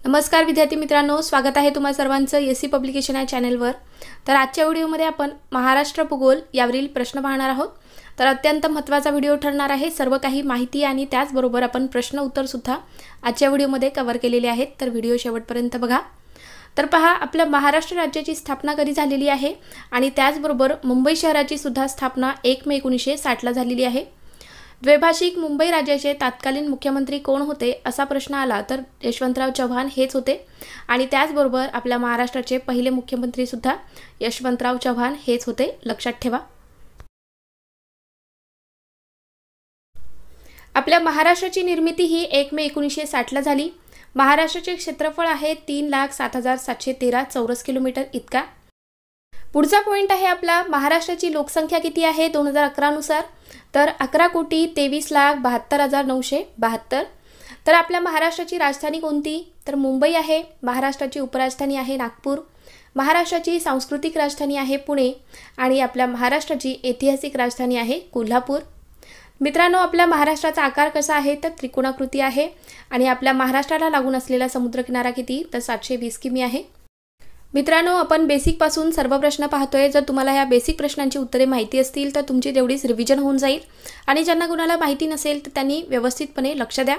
नमस्कार विद्यार्थी मित्रांनो, स्वागत आहे तुम्हा सर्वांचं एससी पब्लिकेशन या चॅनलवर। तर आजच्या व्हिडिओमध्ये आपण महाराष्ट्र भूगोल यावरील प्रश्न पाहणार आहोत। तर अत्यंत महत्त्वाचा व्हिडिओ ठरणार आहे। सर्व काही माहिती आणि त्याचबरोबर आपण प्रश्न उत्तर सुद्धा आजच्या व्हिडिओमध्ये कव्हर केलेले आहेत। तर व्हिडिओ शेवटपर्यंत बघा। तर पहा, आपल्या महाराष्ट्र राज्याची स्थापना कधी झालेली आहे आणि त्याचबरोबर मुंबई शहराची सुद्धा स्थापना 1 मे 1960 ला झालेली आहे। द्विभाषिक मुंबई राज्याचे तत्कालीन मुख्यमंत्री कोण होते असा प्रश्न आला तर यशवंतराव चव्हाण हेच होते आणि त्याचबरोबर आपल्या महाराष्ट्राचे पहिले मुख्यमंत्री सुद्धा यशवंतराव चव्हाण हेच होते, लक्षात ठेवा। आपल्या महाराष्ट्राची निर्मिती ही 1 मे 1960 ला झाली। महाराष्ट्राचे क्षेत्रफळ आहे 3,07,713 चौरस किलोमीटर इतका। पुढचा पॉइंट आहे आपला, महाराष्ट्राची लोकसंख्या किती आहे 2011 नुसार, तर 11,23,72,972। तर आपल्या महाराष्ट्राची राजधानी कोणती, तर मुंबई आहे। महाराष्ट्राची उपराजधानी आहे नागपूर। महाराष्ट्राची सांस्कृतिक राजधानी आहे पुणे आणि आपल्या महाराष्ट्राची ऐतिहासिक राजधानी आहे कोल्हापूर। मित्रांनो, आपल्या महाराष्ट्राचा आकार कसा आहे तर त्रिकोणाकृती आहे आणि आपल्या महाराष्ट्राला लागून असलेला समुद्रकिनारा किती तर 720 किमी आहे। मित्रांनो, आपण बेसिक पासून सर्व प्रश्न पाहतोय। जर तुम्हाला या बेसिक प्रश्नांची उत्तरे माहिती असतील तर तुमची तेवढीच रिव्हिजन होऊन जाईल आणि ज्यांना कुणाला माहिती नसेल तर त्यांनी व्यवस्थितपणे लक्ष द्या।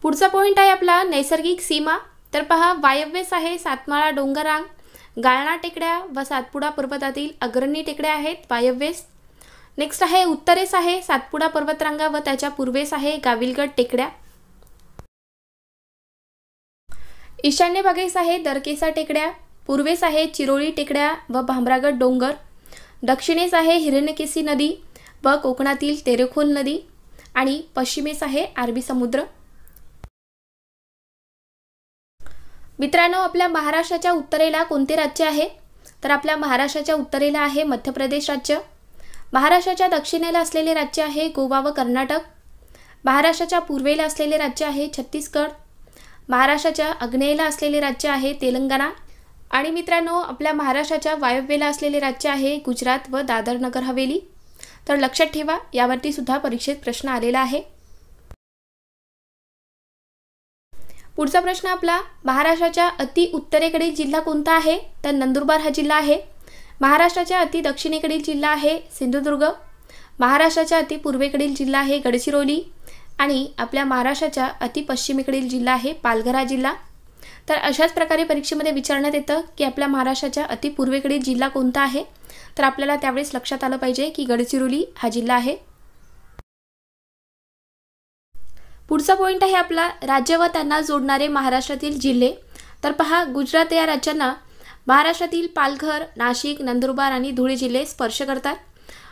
पुढचा पॉइंट आहे आपला नैसर्गिक सीमा। तर पहा, वायव्येस आहे सातमाळा डोंगररांग, गाळणा टेकड्या व सातपुडा पर्वतातील अग्रणी टेकड्या आहेत वायव्येस। नेक्स्ट आहे उत्तरेस आहे सातपुडा पर्वतरांगा व त्याच्या पूर्वेस आहे गाविलगड टेकड्या। ईशान्य भागेस आहे दरकेसा टेकड्या, पूर्वेस आहे चिरोळी टेकड्या व भामरागड डोंगर, दक्षिणेस आहे हिरण्यकेशी नदी व कोकणातील तेरेखोल नदी आणि पश्चिमेस आहे अरबी समुद्र। मित्रांनो, आपल्या महाराष्ट्राच्या उत्तरेला कोणते राज्य आहे तर आपल्या महाराष्ट्राच्या उत्तरेला आहे मध्य प्रदेश राज्य। महाराष्ट्राच्या दक्षिणेला असलेले राज्य आहे गोवा व कर्नाटक। महाराष्ट्राच्या पूर्वेला असलेले राज्य आहे छत्तीसगड। महाराष्ट्राच्या आग्नेयेला असलेले राज्य आहे तेलंगणा आणि मित्रांनो, आपल्या महाराष्ट्राच्या वायव्येला असलेले राज्य आहे गुजरात व दादर नगर हवेली। तर लक्षात ठेवा, यावरती सुद्धा परीक्षेत प्रश्न आलेला आहे। पुढचा प्रश्न आपला, महाराष्ट्राच्या अति उत्तरेकडील जिल्हा कोणता आहे तर नंदुरबार हा जिल्हा आहे। महाराष्ट्राच्या अति दक्षिणेकडील जिल्हा आहे सिंधुदुर्ग। महाराष्ट्राच्या अति पूर्वेकडील जिल्हा आहे गडचिरोली आणि आपल्या महाराष्ट्राच्या अति पश्चिमेकडील जिल्हा आहे पालघर हा जिल्हा। तर अशाच प्रकारे परीक्षेमध्ये विचारण्यात येतं की आपल्या महाराष्ट्राच्या अति पूर्वेकडील जिल्हा कोणता आहे, तर आपल्याला त्यावेळेस लक्षात आलं पाहिजे की गडचिरोली हा जिल्हा आहे। पुढचा पॉइंट आहे आपला, राज्य व त्यांना जोडणारे महाराष्ट्रातील जिल्हे। तर पहा, गुजरात या राज्यांना महाराष्ट्रातील पालघर, नाशिक, नंदुरबार आणि धुळे जिल्हे स्पर्श करतात।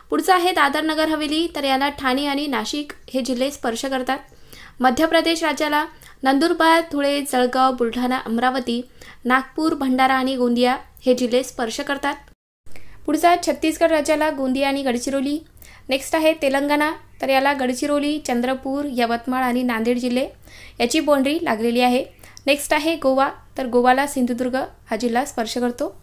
पुढचा आहे दादर नगर हवेली, तर याला ठाणे आणि नाशिक हे जिल्हे स्पर्श करतात। मध्य प्रदेश राज्याला नंदुरबार, धुळे, जळगाव, बुलढाणा, अमरावती, नागपूर, भंडारा आणि गोंदिया हे जिल्हे स्पर्श करतात। पुढचा छत्तीसगड राज्याला गोंदिया आणि गडचिरोली। नेक्स्ट आहे तेलंगणा, तर याला गडचिरोली, चंद्रपूर, यवतमाळ आणि नांदेड जिल्हे याची बाउंड्री लागलेली आहे। नेक्स्ट आहे गोवा, तर गोवाला सिंधुदुर्ग हा जिल्हा स्पर्श करतो।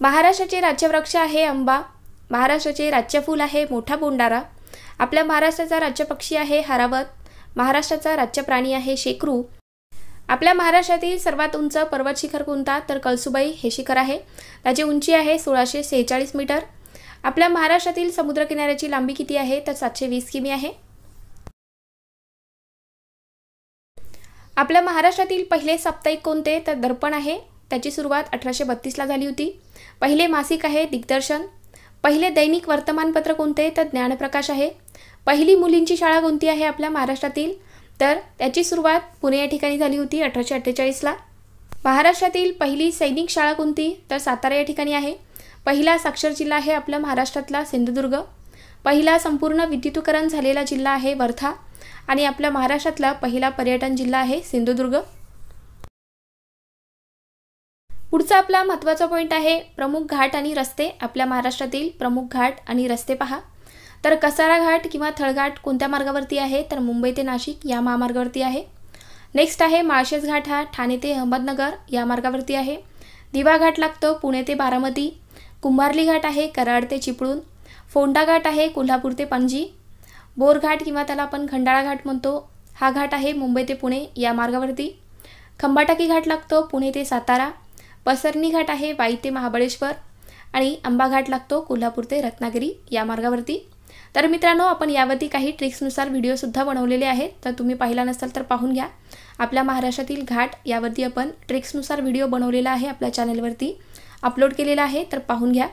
महाराष्ट्राचे राज्यवृक्ष आहे आंबा। महाराष्ट्राचे राज्यफूल आहे मोठा बोंडारा। आपल्या महाराष्ट्राचा राज्यपक्षी आहे हरावत। महाराष्ट्राचा राज्य प्राणी आहे शेकरू। आपल्या महाराष्ट्रातील सर्वात उंच पर्वत शिखर कोणता तर कळसुबाई हे शिखर आहे। त्याची उंची आहे 1646 मीटर। आपल्या महाराष्ट्रातील समुद्रकिनाऱ्याची लांबी किती आहे तर 720 किमी आहे। आपल्या महाराष्ट्रातील पहिले साप्ताहिक कोणते तर दर्पण आहे। त्याची सुरुवात 1832 ला झाली होती। पहिले मासिक आहे दिग्दर्शन। पहिले दैनिक वर्तमानपत्र कोणते तर ज्ञानप्रकाश आहे। पहिली मुलींची शाळा कोणती आहे आपल्या महाराष्ट्रातील, तर त्याची सुरुवात पुणे या ठिकाणी झाली होती 1848 ला। महाराष्ट्रातील पहिली सैनिक शाळा कोणती तर सातारा या ठिकाणी आहे। पहिला साक्षर जिल्हा आहे आपल्या महाराष्ट्रातला सिंधुदुर्ग। पहिला संपूर्ण विद्युतीकरण झालेला जिल्हा आहे वर्धा आणि आपल्या महाराष्ट्रातला पहिला पर्यटन जिल्हा आहे सिंधुदुर्ग। पुढचा आपला महत्त्वाचा पॉइंट आहे प्रमुख घाट आणि रस्ते। आपल्या महाराष्ट्रातील प्रमुख घाट आणि रस्ते पहा, तर कसारा घाट किंवा थळघाट कोणत्या मार्गावरती आहे तर मुंबई ते नाशिक या महामार्गावरती आहे। नेक्स्ट आहे माळशेज घाट, हा ठाणे ते अहमदनगर या मार्गावरती आहे। दिवा घाट लागतो पुणे ते बारामती। कुंभार्ली घाट आहे कराड ते चिपळूण। फोंडा घाट आहे कोल्हापूर ते पणजी। बोरघाट किंवा त्याला आपण खंडाळा घाट म्हणतो, हा घाट आहे मुंबई ते पुणे या मार्गावरती. खंबाटाकी घाट लागतो पुणे ते सातारा. पसरणी घाट आहे वाई ते महाबळेश्वर. आणि आंबा घाट लागतो कोल्हापूर ते रत्नागिरी या मार्गावरती. तर मित्रांनो, आपण यावरती काही ट्रिक्सनुसार व्हिडिओसुद्धा बनवलेले आहेत, तर तुम्ही पाहिला नसाल तर पाहून घ्या. आपल्या महाराष्ट्रातील घाट यावरती आपण ट्रिक्सनुसार व्हिडिओ बनवलेला आहे, आपल्या चॅनलवरती अपलोड केलेला आहे, तर पाहून घ्या.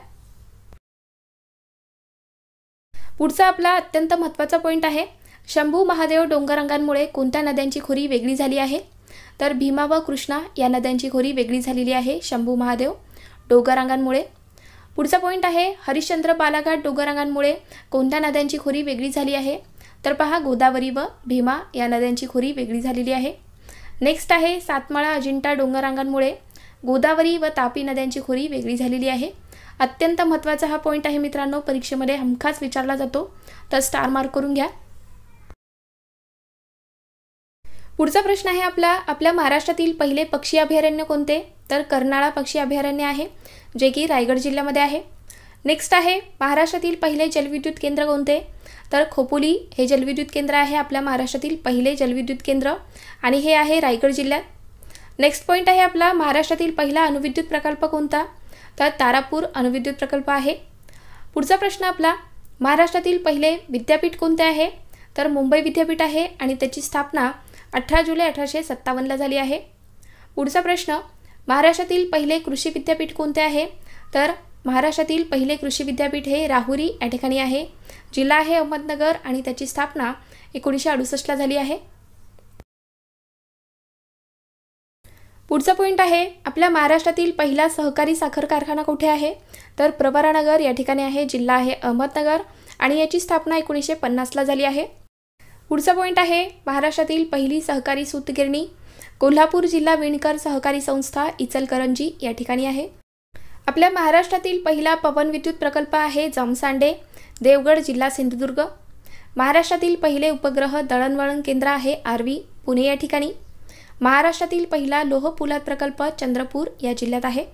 पुढचा आपला अत्यंत महत्त्वाचा पॉईंट आहे, शंभू महादेव डोंगररांगांमुळे कोणत्या नद्यांची खोरी वेगळी झाली आहे? तर भीमा व कृष्णा या नद्यांची खोरी वेगळी झालेली आहे शंभू महादेव डोंगररांगांमुळे. पुढचा पॉईंट आहे, हरिश्चंद्र बालाघाट डोंगररांगांमुळे कोणत्या नद्यांची खोरी वेगळी झाली आहे? तर पहा, गोदावरी व भीमा या नद्यांची खोरी वेगळी झालेली आहे. नेक्स्ट आहे, सातमाळा अजिंठा डोंगररांगांमुळे गोदावरी व तापी नद्यांची खोरी वेगळी झालेली आहे. अत्यंत महत्त्वाचा हा पॉईंट आहे मित्रांनो, परीक्षेमध्ये हमखास विचारला जातो, तर स्टार मार्क करून घ्या. पुढचा प्रश्न आहे आपल्या महाराष्ट्रातील पहिले पक्षी अभयारण्य कोणते? तर कर्नाळा पक्षी अभयारण्य आहे, जे की रायगड जिल्ह्यामध्ये आहे. नेक्स्ट आहे, महाराष्ट्रातील पहिले जलविद्युत केंद्र कोणते? तर खोपोली हे जलविद्युत केंद्र आहे आपल्या महाराष्ट्रातील पहिले जलविद्युत केंद्र, आणि हे आहे रायगड जिल्ह्यात. नेक्स्ट पॉईंट आहे आपला, महाराष्ट्रातील पहिला अणुविद्युत प्रकल्प कोणता? तर तारापूर अणुविद्युत प्रकल्प आहे. पुढचा प्रश्न आपला, महाराष्ट्रातील पहिले विद्यापीठ कोणते आहे? तर मुंबई विद्यापीठ आहे, आणि त्याची स्थापना 18 जुलै 1857ला झाली आहे. पुढचा प्रश्न, महाराष्ट्रातील पहिले कृषी विद्यापीठ कोणते आहे? तर महाराष्ट्रातील पहिले कृषी विद्यापीठ हे राहुरी या ठिकाणी आहे, जिल्हा आहे अहमदनगर, आणि त्याची स्थापना 1968ला झाली आहे. पुढचा पॉईंट आहे, आपल्या महाराष्ट्रातील पहिला सहकारी साखर कारखाना कुठे आहे? तर प्रवरानगर या ठिकाणी आहे, जिल्हा आहे अहमदनगर, आणि याची स्थापना 1950ला झाली आहे. पुढचा पॉईंट आहे, महाराष्ट्रातील पहिली सहकारी सूतगिरणी कोल्हापूर जिल्हा विणकर सहकारी संस्था इचलकरंजी या ठिकाणी आहे. आपल्या महाराष्ट्रातील पहिला पवन विद्युत प्रकल्प आहे जामसांडे, देवगड जिल्हा सिंधुदुर्ग. महाराष्ट्रातील पहिले उपग्रह दळणवळण केंद्र आहे आर्वी, पुणे या ठिकाणी. महाराष्ट्रातील पहिला लोह पोलाद प्रकल्प चंद्रपूर या जिल्ह्यात आहे.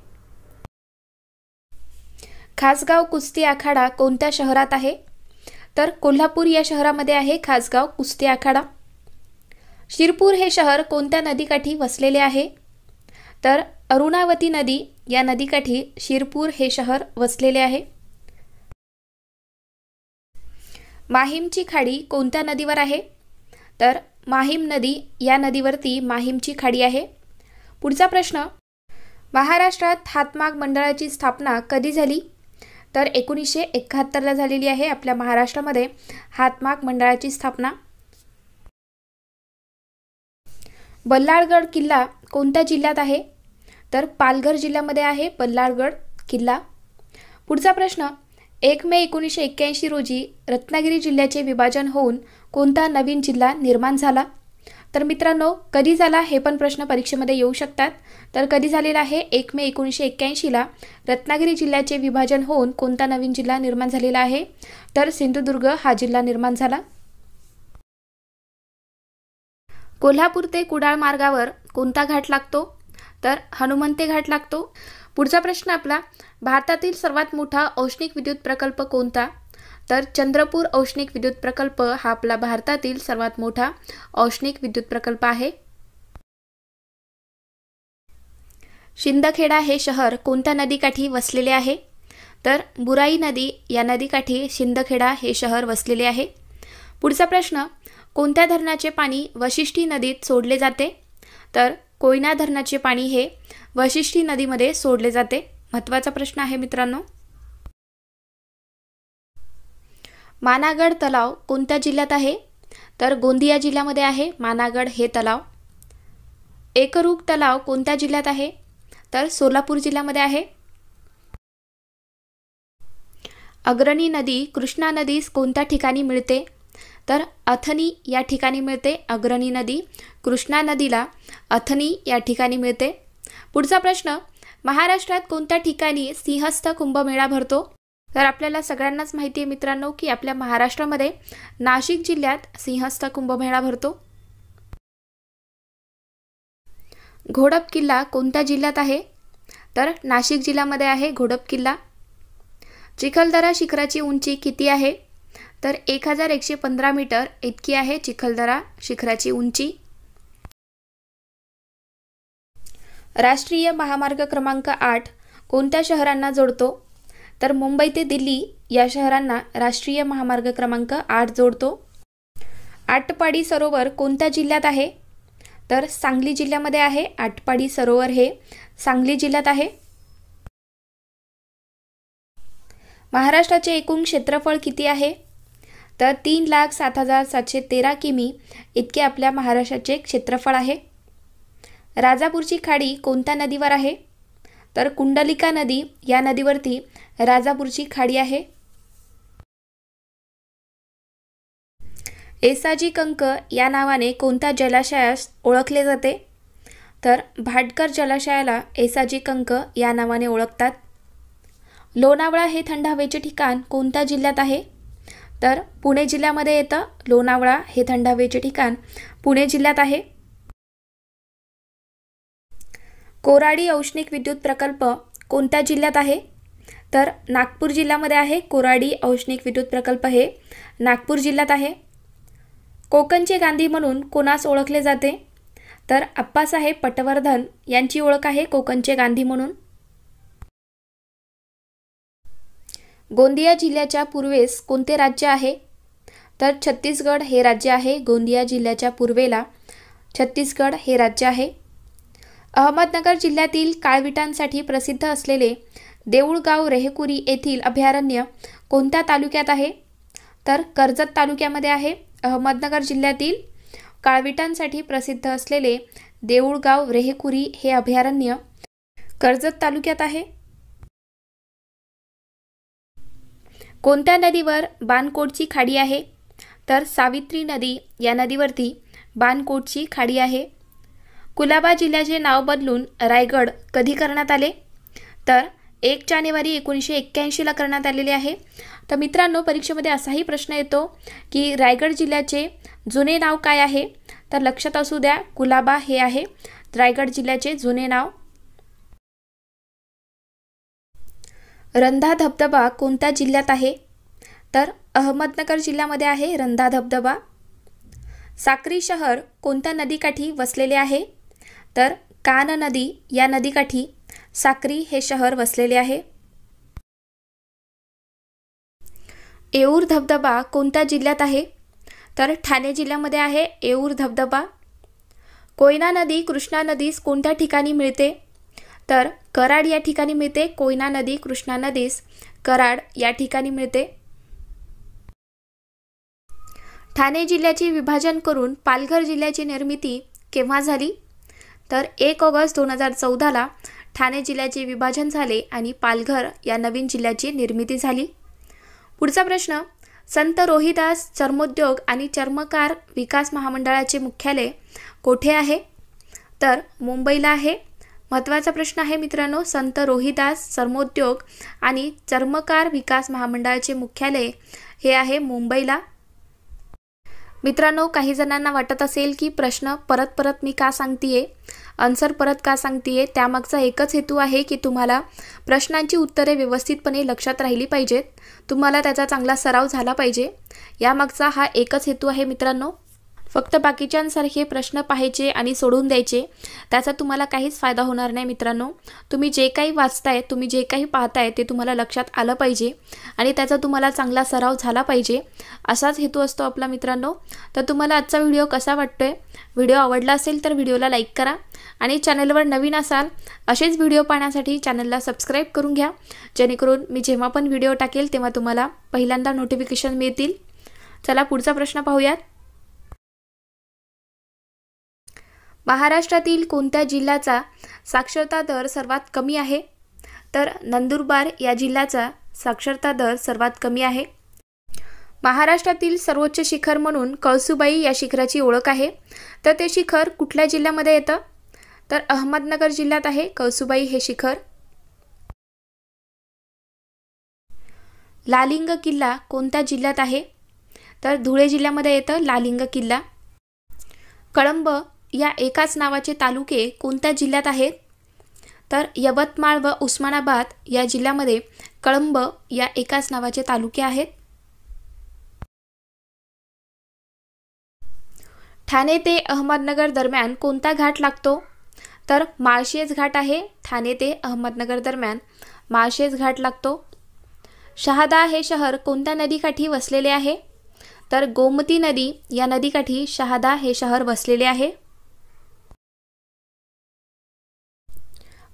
खासगाव कुस्ती आखाडा कोणत्या शहरात आहे? तर कोल्हापूर या शहरामध्ये आहे खासगाव कुस्ती आखाडा. शिरपूर हे शहर कोणत्या नदीकाठी वसलेले आहे? तर अरुणावती नदी या नदीकाठी शिरपूर हे शहर वसलेले आहे. माहीमची खाडी कोणत्या नदीवर आहे? तर माहीम नदी या नदीवरती माहीमची खाडी आहे. पुढचा प्रश्न, महाराष्ट्रात हातमाग मंडळाची स्थापना कधी झाली? तर 1971ला झालेली आहे आपल्या महाराष्ट्रामध्ये हातमाग मंडळाची स्थापना. बल्लाळगड किल्ला कोणत्या जिल्ह्यात आहे? तर पालघर जिल्ह्यामध्ये आहे बल्लाळगड किल्ला. पुढचा प्रश्न, 1 मे 1981 रोजी रत्नागिरी जिल्ह्याचे विभाजन होऊन कोणता नवीन जिल्हा निर्माण झाला? तर मित्रांनो, कधी झाला हे पण प्रश्न परीक्षेमध्ये येऊ शकतात. तर कधी झालेला आहे? 1 मे 1981ला रत्नागिरी जिल्ह्याचे विभाजन होऊन कोणता नवीन जिल्हा निर्माण झालेला आहे? तर सिंधुदुर्ग हा जिल्हा निर्माण झाला. कोल्हापूर ते कुडाळ मार्गावर कोणता घाट लागतो? तर हनुमंते घाट लागतो. पुढचा प्रश्न आपला, भारतातील सर्वात मोठा औष्णिक विद्युत प्रकल्प कोणता? तर चंद्रपूर औष्णिक विद्युत प्रकल्प हा आपला भारतातील सर्वात मोठा औष्णिक विद्युत प्रकल्प आहे. शिंदखेडा हे शहर कोणत्या नदीकाठी वसलेले आहे? तर बुराई नदी या नदीकाठी शिंदखेडा हे शहर वसलेले आहे. पुढचा प्रश्न, कोणत्या धरणाचे पाणी वशिष्ठी नदीत सोडले जाते? तर कोयना धरणाचे पाणी हे वशिष्ठी नदीमध्ये सोडले जाते. महत्त्वाचा प्रश्न आहे मित्रांनो. मानागड तलाव कोणत्या जिल्ह्यात आहे? तर गोंदिया जिल्ह्यामध्ये आहे मानागड हे तलाव. एकरूप तलाव कोणत्या जिल्ह्यात आहे? तर सोलापूर जिल्ह्यामध्ये आहे. अग्रणी नदी कृष्णा नदीस कोणत्या ठिकाणी मिळते? तर अथनी या ठिकाणी मिळते. अग्रणी नदी कृष्णा नदीला अथनी या ठिकाणी मिळते. पुढचा प्रश्न, महाराष्ट्रात कोणत्या ठिकाणी सिंहस्थ कुंभमेळा भरतो? तर आपल्याला सगळ्यांनाच माहिती आहे मित्रांनो की आपल्या महाराष्ट्रामध्ये नाशिक जिल्ह्यात सिंहस्थ कुंभमेळा भरतो. घोडप किल्ला कोणत्या जिल्ह्यात आहे? तर नाशिक जिल्ह्यामध्ये आहे घोडप किल्ला. चिखलदरा शिखराची उंची किती आहे? तर 1115 मीटर इतकी आहे चिखलदरा शिखराची उंची। राष्ट्रीय महामार्ग क्रमांक 8 कोणत्या शहरांना जोडतो? तर मुंबई ते दिल्ली या शहरांना राष्ट्रीय महामार्ग क्रमांक 8 जोडतो। आटपाडी सरोवर कोणत्या जिल्ह्यात आहे? तर सांगली जिल्ह्यामध्ये आहे। आटपाडी सरोवर हे सांगली जिल्ह्यात आहे। महाराष्ट्राचे एकूण क्षेत्रफळ किती आहे? तर 3,07,713 किमी इतके आपल्या महाराष्ट्राचे क्षेत्रफळ आहे। राजापूरची खाडी कोणत्या नदीवर आहे? तर कुंडलिका नदी या नदीवरती राजापूरची खाडी आहे। येसाजी कंक या नावाने कोणत्या जलाशयास ओळखले जाते? तर भाटकर जलाशयाला येसाजी कंक या नावाने ओळखतात। लोणावळा हे थंड हवेचे ठिकाण कोणत्या जिल्ह्यात आहे? तर पुणे जिल्ह्यामध्ये येतं। लोणावळा हे थंड हवेचे ठिकाण पुणे जिल्ह्यात आहे। कोराडी औष्णिक विद्युत प्रकल्प कोणत्या जिल्ह्यात आहे? तर नागपूर जिल्ह्यामध्ये आहे। कोराडी औष्णिक विद्युत प्रकल्प हे नागपूर जिल्ह्यात आहे। कोकणचे गांधी म्हणून कोणास ओळखले जाते? तर अप्पासाहेब पटवर्धन यांची ओळख आहे कोकणचे गांधी म्हणून। गोंदिया जिल्ह्याच्या पूर्वेस कोणते राज्य आहे? तर छत्तीसगड हे राज्य आहे। गोंदिया जिल्ह्याच्या पूर्वेला छत्तीसगड हे राज्य आहे। अहमदनगर जिल्ह्यातील काळविटांसाठी प्रसिद्ध असलेले देऊळगाव रेहकुरी येथील अभयारण्य कोणत्या तालुक्यात आहे? तर कर्जत तालुक्यामध्ये आहे। अहमदनगर जिल्ह्यातील काळविटांसाठी प्रसिद्ध असलेले देऊळगाव रेहकुरी हे अभयारण्य कर्जत तालुक्यात आहे। कोणत्या नदीवर बाणकोटची खाडी आहे? तर सावित्री नदी या नदीवरती बाणकोटची खाडी आहे। कुलाबा जिल्ह्याचे नाव बदलून रायगड कधी करण्यात आले? तर 1 जानेवारी 1981 ला करण्यात आलेले आहे। तर मित्रांनो, परीक्षेमध्ये असाही प्रश्न येतो की रायगड जिल्ह्याचे जुने नाव काय आहे? तर लक्षात असू द्या, कुलाबा हे आहे रायगड जिल्ह्याचे जुने नाव। रंधा धबधबा कोणत्या जिल्ह्यात आहे? तर अहमदनगर जिल्ह्यामध्ये आहे रंधा धबधबा। साक्री शहर कोणत्या नदीकाठी वसलेले आहे? तर कान नदी या नदीकाठी साक्री हे शहर वसलेले आहे। येऊर धबधबा कोणत्या जिल्ह्यात आहे? तर ठाणे जिल्ह्यामध्ये आहे येऊर धबधबा। कोयना नदी कृष्णा नदीस कोणत्या ठिकाणी मिळते? तर कराड या ठिकाणी मिळते। कोयना नदी कृष्णा नदीस कराड या ठिकाणी मिळते। ठाणे जिल्ह्याचे विभाजन करून पालघर जिल्ह्याची निर्मिती केव्हा झाली? तर 1 ऑगस्ट 2014 ला ठाणे जिल्ह्याचे विभाजन झाले आणि पालघर या नवीन जिल्ह्याची निर्मिती झाली। पुढचा प्रश्न, संत रोहिदास चर्मोद्योग आणि चर्मकार विकास महामंडळाचे मुख्यालय कोठे आहे? तर मुंबईला आहे। महत्त्वाचा प्रश्न आहे मित्रांनो, संत रोहिदास चर्मोद्योग आणि चर्मकार विकास महामंडळाचे मुख्यालय हे आहे मुंबईला। मित्रांनो, काही जणांना वाटत असेल की प्रश्न परत मी का सांगतेय, आन्सर परत का सांगतेय, त्यामागचा एकच हेतू आहे की तुम्हाला प्रश्नांची उत्तरे व्यवस्थितपणे लक्षात राहिली पाहिजेत, तुम्हाला त्याचा चांगला सराव झाला पाहिजे, यामागचा हा एकच हेतू आहे मित्रांनो। फक्त बाकीच्यांसारखे प्रश्न पाहायचे आणि सोडून द्यायचे, त्याचा तुम्हाला काहीच फायदा होणार नाही मित्रांनो। तुम्ही जे काही वाचताय, तुम्ही जे काही पाहताय ते तुम्हाला लक्षात आलं पाहिजे आणि त्याचा तुम्हाला चांगला सराव झाला पाहिजे, असाच हेतू असतो आपला मित्रांनो। तर तुम्हाला आजचा व्हिडिओ कसा वाटतोय? व्हिडिओ आवडला असेल तर व्हिडिओला लाईक करा आणि चॅनलवर नवीन असाल असेच व्हिडिओ पाहण्यासाठी चॅनलला सबस्क्राईब करून घ्या, जेणेकरून मी जेव्हा पण व्हिडिओ टाकेल तेव्हा तुम्हाला पहिल्यांदा नोटिफिकेशन मिळतील। चला पुढचा प्रश्न पाहूयात। महाराष्ट्रातील कोणत्या जिल्ह्याचा साक्षरता दर सर्वात कमी आहे? तर नंदुरबार या जिल्ह्याचा साक्षरता दर सर्वात कमी आहे। महाराष्ट्रातील सर्वोच्च शिखर म्हणून कळसुबाई या शिखराची ओळख आहे, तर ते शिखर कुठल्या जिल्ह्यामध्ये येतं? तर अहमदनगर जिल्ह्यात आहे कळसुबाई हे शिखर। लालिंग किल्ला कोणत्या जिल्ह्यात आहे? तर धुळे जिल्ह्यामध्ये येतं लालिंग किल्ला। कळंब या एकाच नावाचे तालुके कोणत्या जिल्ह्यात आहेत? तर यवतमाळ व उस्मानाबाद या जिल्ह्यामध्ये कळंब या एकाच नावाचे तालुके आहेत। ठाणे ते अहमदनगर दरम्यान कोणता घाट लागतो? तर माळशेज घाट आहे ठाणे ते अहमदनगर दरम्यान माळशेज घाट लागतो. शहादा हे शहर कोणत्या नदीकाठी वसलेले आहे? तर गोमती नदी या नदीकाठी शहादा हे शहर वसलेले आहे.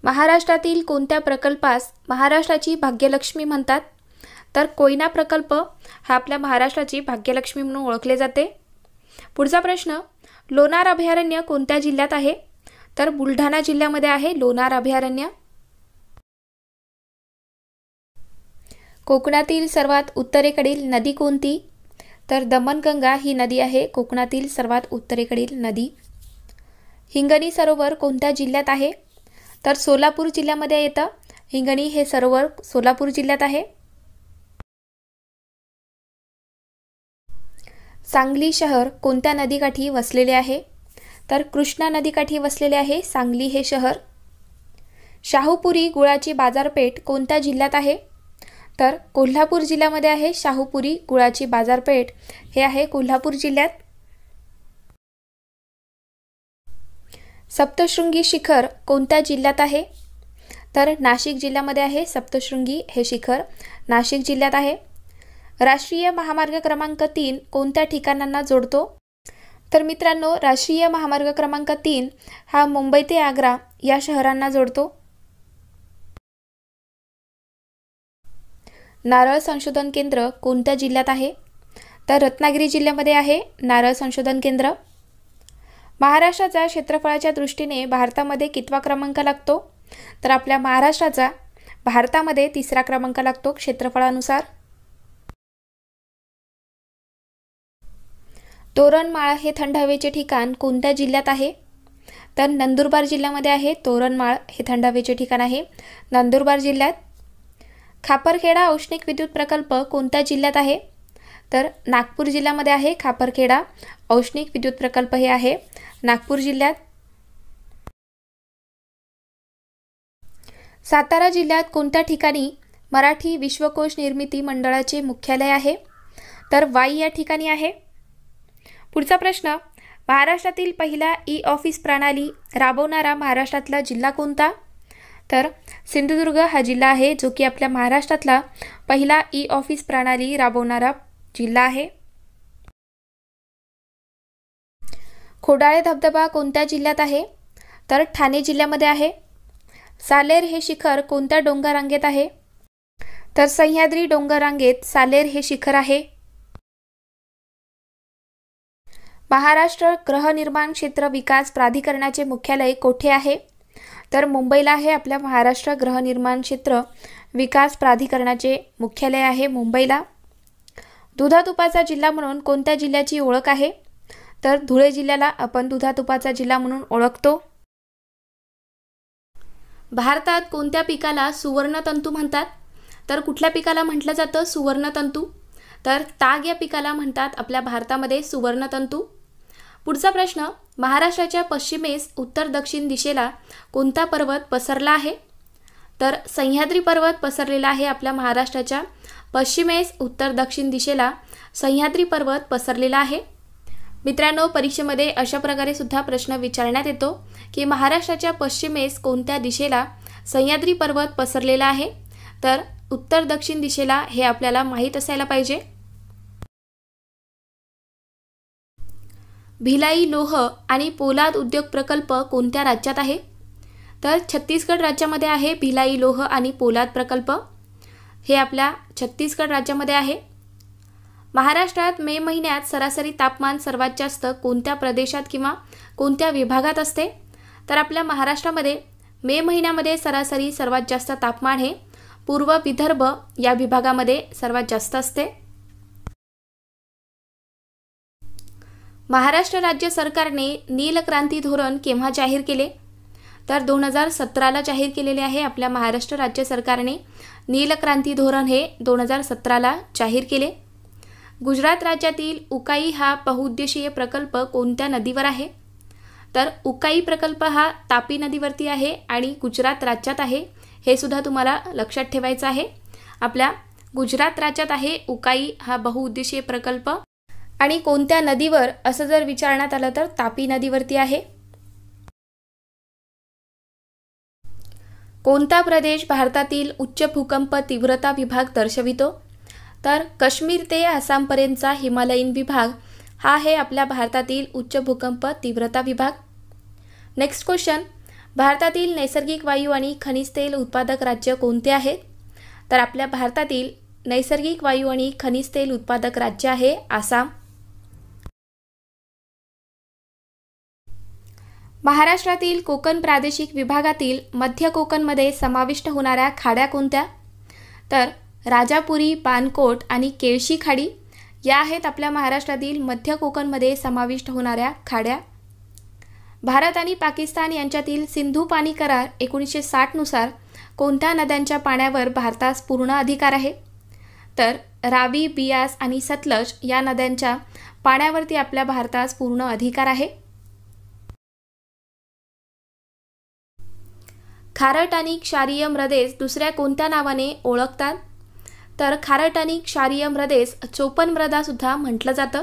महाराष्ट्रातील कोणत्या प्रकल्पास महाराष्ट्राची भाग्यलक्ष्मी म्हणतात? तर कोयना प्रकल्प हा आपल्या महाराष्ट्राची भाग्यलक्ष्मी म्हणून ओळखले जाते. पुढचा प्रश्न, लोणार अभयारण्य कोणत्या जिल्ह्यात आहे? तर बुलढाणा जिल्ह्यामध्ये आहे लोणार अभयारण्य. कोकणातील सर्वात उत्तरेकडील नदी कोणती? तर दमणगंगा ही नदी आहे कोकणातील सर्वात उत्तरेकडील नदी. हिंगणी सरोवर कोणत्या जिल्ह्यात आहे? तर सोलापूर जिल्ह्यामध्ये येतं. हिंगणी हे सरोवर सोलापूर जिल्ह्यात आहे. सांगली शहर कोणत्या नदीकाठी वसलेले आहे? तर कृष्णा नदीकाठी वसलेले आहे सांगली हे शहर. शाहूपुरी गुळाची बाजारपेठ कोणत्या जिल्ह्यात आहे? तर कोल्हापूर जिल्ह्यामध्ये आहे शाहूपुरी गुळाची बाजारपेठ हे आहे कोल्हापूर जिल्ह्यात. सप्तशृंगी शिखर कोणत्या जिल्ह्यात आहे? तर नाशिक जिल्ह्यामध्ये आहे सप्तशृंगी हे शिखर नाशिक जिल्ह्यात आहे. राष्ट्रीय महामार्ग क्रमांक 3 कोणत्या ठिकाणांना जोडतो? तर मित्रांनो, राष्ट्रीय महामार्ग क्रमांक 3 हा मुंबई ते आग्रा या शहरांना जोडतो. नारळ संशोधन केंद्र कोणत्या जिल्ह्यात आहे? तर रत्नागिरी जिल्ह्यामध्ये आहे नारळ संशोधन केंद्र. महाराष्ट्राचा क्षेत्रफळाच्या दृष्टीने भारतामध्ये कितवा क्रमांक लागतो? तर आपल्या महाराष्ट्राचा भारतामध्ये 3रा क्रमांक लागतो क्षेत्रफळानुसार. तोरणमाळ हे थंड हवेचे ठिकाण कोणत्या जिल्ह्यात आहे? तर नंदुरबार जिल्ह्यामध्ये आहे तोरणमाळ हे थंड हवेचे ठिकाण आहे नंदुरबार जिल्ह्यात. खापरखेडा औष्णिक विद्युत प्रकल्प कोणत्या जिल्ह्यात आहे? तर नागपूर जिल्ह्यामध्ये आहे खापरखेडा औष्णिक विद्युत प्रकल्प हे आहे नागपूर जिल्ह्यात. सातारा जिल्ह्यात कोणत्या ठिकाणी मराठी विश्वकोश निर्मिती मंडळाचे मुख्यालय आहे? तर वाई या ठिकाणी आहे. पुढचा प्रश्न, महाराष्ट्रातील पहिला ई-ऑफिस प्रणाली राबवणारा महाराष्ट्रातला जिल्हा कोणता? तर सिंधुदुर्ग हा जिल्हा आहे जो की आपल्या महाराष्ट्रातला पहिला ई-ऑफिस प्रणाली राबवणारा जिल्हा आहे. खोडाळे धबधबा कोणत्या जिल्ह्यात आहे? तर ठाणे जिल्ह्यामध्ये आहे. सालेर हे शिखर कोणत्या डोंगर रांगेत आहे? तर सह्याद्री डोंगर रांगेत सालेर हे शिखर आहे. महाराष्ट्र गृहनिर्माण क्षेत्र विकास प्राधिकरणाचे मुख्यालय कोठे आहे? तर मुंबईला आहे आपल्या महाराष्ट्र गृहनिर्माण क्षेत्र विकास प्राधिकरणाचे मुख्यालय आहे मुंबईला. दुधातुपाचा जिल्हा म्हणून कोणत्या जिल्ह्याची ओळख आहे? तर धुळे जिल्ह्याला आपण दुधातुपाचा जिल्हा म्हणून ओळखतो. भारतात कोणत्या पिकाला सुवर्णतंतू म्हणतात? तर कुठल्या पिकाला म्हटलं जातं सुवर्णतंतू? तर ताग या पिकाला म्हणतात आपल्या भारतामध्ये सुवर्णतंतू. पुढचा प्रश्न, महाराष्ट्राच्या पश्चिमेस उत्तर दक्षिण दिशेला कोणता पर्वत पसरला आहे? तर सह्याद्री पर्वत पसरलेला आहे आपल्या महाराष्ट्राच्या पश्चिमेस उत्तर दक्षिण दिशेला सह्याद्री पर्वत पसरलेला आहे. मित्रांनो, परीक्षेमध्ये अशा प्रकारे सुद्धा प्रश्न विचारण्यात येतो की महाराष्ट्राच्या पश्चिमेस कोणत्या दिशेला सह्याद्री पर्वत पसरलेला आहे? तर उत्तर दक्षिण दिशेला हे आपल्याला माहीत असायला पाहिजे. भिलाई लोह आणि पोलाद उद्योग प्रकल्प कोणत्या राज्यात आहे? तर छत्तीसगड राज्यामध्ये आहे भिलाई लोह आणि पोलाद प्रकल्प हे आपल्या छत्तीसगड राज्यामध्ये आहे. महाराष्ट्रात मे महिन्यात सरासरी तापमान सर्वात जास्त कोणत्या प्रदेशात किंवा कोणत्या विभागात असते? तर आपल्या महाराष्ट्रामध्ये मे महिन्यामध्ये सरासरी सर्वात जास्त तापमान हे पूर्व विदर्भ या विभागामध्ये सर्वात जास्त असते. महाराष्ट्र राज्य सरकारने नीलक्रांती धोरण केव्हा जाहीर केले? तर 2017ला जाहीर केलेले आहे आपल्या महाराष्ट्र राज्य सरकारने नीलक्रांती धोरण हे 2017ला जाहीर केले. गुजरात राज्यातील उकाई हा बहुउद्देशीय प्रकल्प कोणत्या नदीवर आहे? तर उकाई प्रकल्प हा तापी नदीवरती आहे आणि गुजरात राज्यात आहे. हे सुद्धा तुम्हाला लक्षात ठेवायचं आहे. आपल्या गुजरात राज्यात आहे उकाई हा बहुउद्देशीय प्रकल्प. आणि कोणत्या नदीवर असं जर विचारण्यात आलं तर तापी नदीवरती आहे. कोणता प्रदेश भारतातील उच्च भूकंप तीव्रता विभाग दर्शवितो? तर काश्मीर ते आसामपर्यंतचा हिमालयीन विभाग हा आहे आपल्या भारतातील उच्च भूकंप तीव्रता विभाग. नेक्स्ट क्वेश्चन, भारतातील नैसर्गिक वायू आणि खनिज तेल उत्पादक राज्य कोणते आहेत? तर आपल्या भारतातील नैसर्गिक वायू आणि खनिज तेल उत्पादक राज्य आहे आसाम. महाराष्ट्रातील कोकण प्रादेशिक विभागातील मध्य कोकणमध्ये समाविष्ट होणाऱ्या खाड्या कोणत्या? तर राजापुरी, पानकोट आणि केळशी खाडी या आहेत आपल्या महाराष्ट्रातील मध्य कोकणमध्ये समाविष्ट होणाऱ्या खाड्या. भारत आणि पाकिस्तान यांच्यातील सिंधू पाणी करार 1960 नुसार कोणत्या नद्यांच्या पाण्यावर भारतास पूर्ण अधिकार आहे? तर रावी, बियास आणि सतलज या नद्यांच्या पाण्यावरती आपल्या भारतास पूर्ण अधिकार आहे. खारट आणि क्षारीय मृदेस दुसऱ्या कोणत्या नावाने ओळखतात? तर खारट आणि क्षारीय मृदेस चोपन मृदा सुद्धा म्हटलं जातं.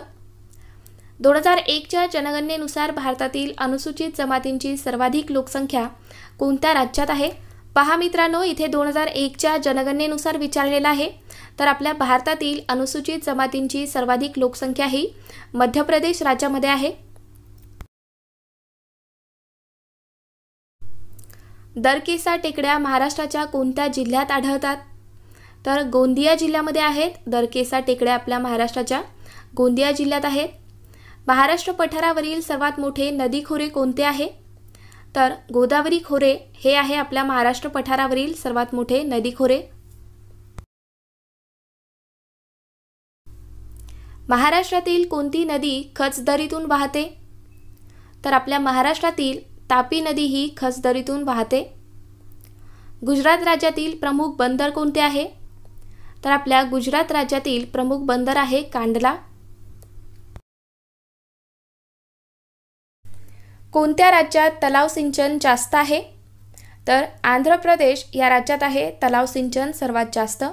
2001च्या जनगणनेनुसार भारतातील अनुसूचित जमातींची सर्वाधिक लोकसंख्या कोणत्या राज्यात आहे? पहा मित्रांनो, इथे 2001च्या जनगणनेनुसार विचारलेलं आहे. तर आपल्या भारतातील अनुसूचित जमातींची सर्वाधिक लोकसंख्या ही मध्य प्रदेश राज्यामध्ये आहे. दरकेसा टेकड्या महाराष्ट्राच्या कोणत्या जिल्ह्यात आढळतात? तर गोंदिया जिल्ह्यामध्ये आहेत. दरकेसा टेकड्या आपल्या महाराष्ट्राच्या गोंदिया जिल्ह्यात आहेत. महाराष्ट्र पठारावरील सर्वात मोठे नदी खोरे कोणते आहे? तर गोदावरी खोरे हे आहे आपल्या महाराष्ट्र पठारावरील सर्वात मोठे नदी खोरे. महाराष्ट्रातील कोणती नदी खचदरीतून वाहते? तर आपल्या महाराष्ट्रातील तापी नदी ही खचदरीतून वाहते. गुजरात राज्यातील प्रमुख बंदर कोणते आहे? तर आपल्या गुजरात राज्यातील प्रमुख बंदर आहे कांडला. कोणत्या राज्यात तलाव सिंचन जास्त आहे? तर आंध्र प्रदेश या राज्यात आहे तलाव सिंचन सर्वात जास्त.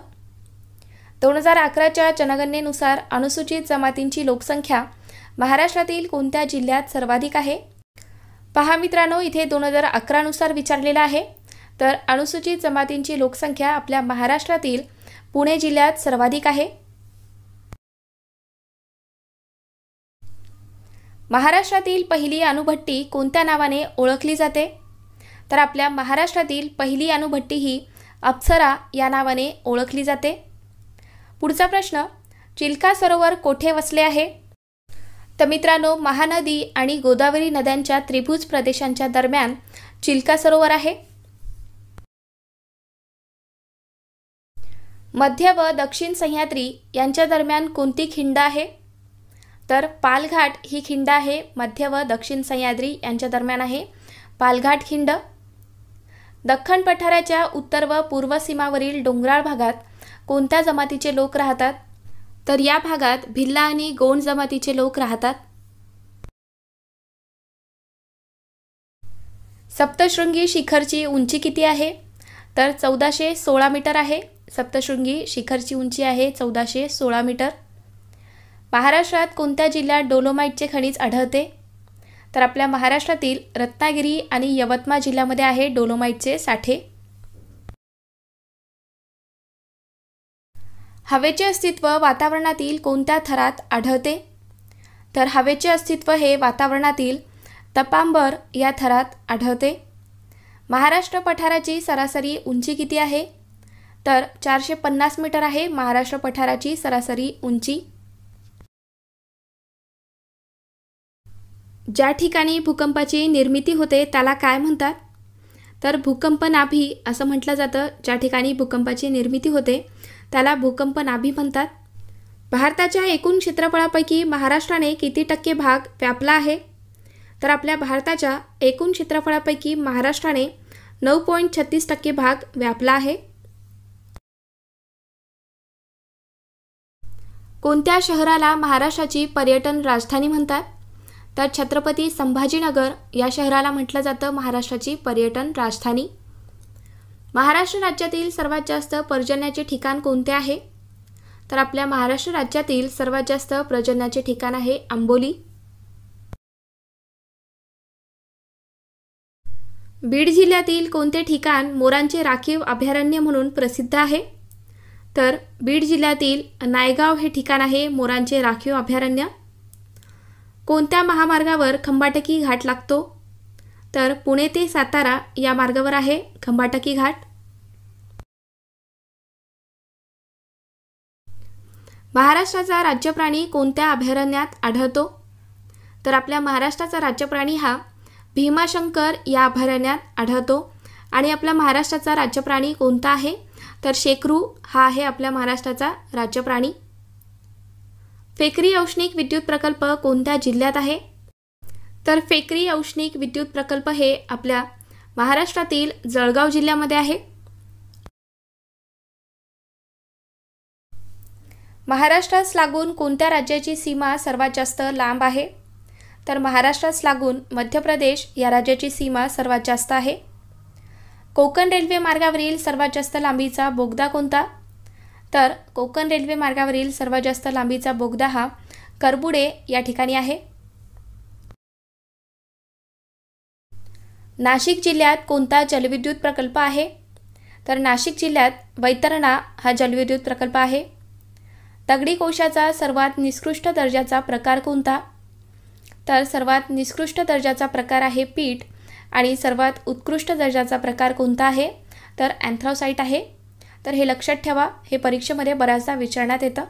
2011च्या जनगणनेनुसार अनुसूचित जमातींची लोकसंख्या महाराष्ट्रातील कोणत्या जिल्ह्यात सर्वाधिक आहे? पहा मित्रांनो, इथे 2011 नुसार विचारलेला आहे. तर अनुसूचित जमातींची लोकसंख्या आपल्या महाराष्ट्रातील पुणे जिल्ह्यात सर्वाधिक आहे. महाराष्ट्रातील पहिली अणुभट्टी कोणत्या नावाने ओळखली जाते? तर आपल्या महाराष्ट्रातील पहिली अणुभट्टी ही अप्सरा या नावाने ओळखली जाते. पुढचा प्रश्न, चिल्का सरोवर कोठे वसले आहे? तर मित्रांनो, महानदी आणि गोदावरी नद्यांच्या त्रिभुज प्रदेशांच्या दरम्यान चिल्का सरोवर आहे. मध्य व दक्षिण सह्याद्री यांच्या दरम्यान कोणती खिंड आहे? तर पालघाट ही खिंड आहे. मध्य व दक्षिण सह्याद्री यांच्या दरम्यान आहे पालघाट खिंड. दख्खन पठाराच्या उत्तर व पूर्व सीमावरील डोंगराळ भागात कोणत्या जमातीचे लोक राहतात? तर या भागात भिल्ला आणि गोंड जमातीचे लोक राहतात. सप्तशृंगी शिखरची उंची किती आहे? तर 1416 मीटर आहे. सप्तशृंगी शिखरची उंची आहे 1416 मीटर. महाराष्ट्रात कोणत्या जिल्ह्यात डोलोमाइटचे खनिज आढळते? तर आपल्या महाराष्ट्रातील रत्नागिरी आणि यवतमाळ जिल्ह्यामध्ये आहे डोलोमाइटचे साठे. हवेचे अस्तित्व वातावरणातील कोणत्या थरात आढळते? तर हवेचे अस्तित्व हे वातावरणातील तपांबर या थरात आढळते. महाराष्ट्र पठाराची सरासरी उंची किती आहे? तर 450 मीटर आहे महाराष्ट्र पठाराची सरासरी उंची. ज्या ठिकाणी भूकंपाची निर्मिती होते त्याला काय म्हणतात? तर भूकंप नाभी असं म्हटलं जातं. ज्या ठिकाणी भूकंपाची निर्मिती होते त्याला भूकंप नाभी म्हणतात. भारताच्या एकूण क्षेत्रफळापैकी महाराष्ट्राने किती टक्के भाग व्यापला आहे? तर आपल्या भारताच्या एकूण क्षेत्रफळापैकी महाराष्ट्राने 9.36% भाग व्यापला आहे. कोणत्या शहराला महाराष्ट्राची पर्यटन राजधानी म्हणतात? तर छत्रपती संभाजीनगर या शहराला म्हटलं जातं महाराष्ट्राची पर्यटन राजधानी. महाराष्ट्र राज्यातील सर्वात जास्त पर्जन्याचे ठिकाण कोणते आहे? तर आपल्या महाराष्ट्र राज्यातील सर्वात जास्त प्रजननाचे ठिकाण आहे आंबोली। बीड जिल्ह्यातील कोणते ठिकाण मोरांचे राखीव अभयारण्य म्हणून प्रसिद्ध आहे? तर बीड जिल्ह्यातील नायगाव हे ठिकाण आहे मोरांचे राखीव अभयारण्य। कोणत्या महामार्गावर खंबाटकी घाट लागतो? तर पुणे ते सातारा या मार्गावर आहे खंबाटकी घाट। महाराष्ट्राचा राज्य प्राणी कोणत्या अभयारण्यात आढळतो? तर आपल्या महाराष्ट्राचा राज्य प्राणी हा भीमाशंकर या अभयारण्यात आढळतो। आणि आपल्या महाराष्ट्राचा राज्य प्राणी कोणता आहे? तर शेकरू हा आहे आपल्या महाराष्ट्राचा राज्य प्राणी। फेकरी औष्णिक विद्युत प्रकल्प कोणत्या जिल्ह्यात आहे? तर फेकरी औष्णिक विद्युत प्रकल्प हे आपल्या महाराष्ट्रातील जळगाव जिल्ह्यामध्ये आहे। महाराष्ट्रास लागून कोणत्या राज्याची सीमा सर्वात जास्त लांब आहे? तर महाराष्ट्रास लागून मध्य प्रदेश या राज्याची सीमा सर्वात जास्त आहे। कोकण रेल्वे मार्गावरील सर्वात जास्त लांबीचा बोगदा कोणता? तर कोकण रेल्वे मार्गावरील सर्वात जास्त लांबीचा बोगदा हा करबुडे या ठिकाणी आहे। नाशिक जिल्ह्यात कोणता जलविद्युत प्रकल्प आहे? तर नाशिक जिल्ह्यात वैतरणा हा जलविद्युत प्रकल्प आहे। दगडी कोळशाचा सर्वात निकृष्ट दर्जाचा प्रकार कोणता? तर सर्वात निकृष्ट दर्जाचा प्रकार आहे पीठ आणि सर्वात उत्कृष्ट दर्जाचा प्रकार कोणता आहे? तर अँथ्रासाइट आहे। तर हे लक्षात ठेवा, हे परीक्षेमध्ये बऱ्याचदा विचारण्यात येतं।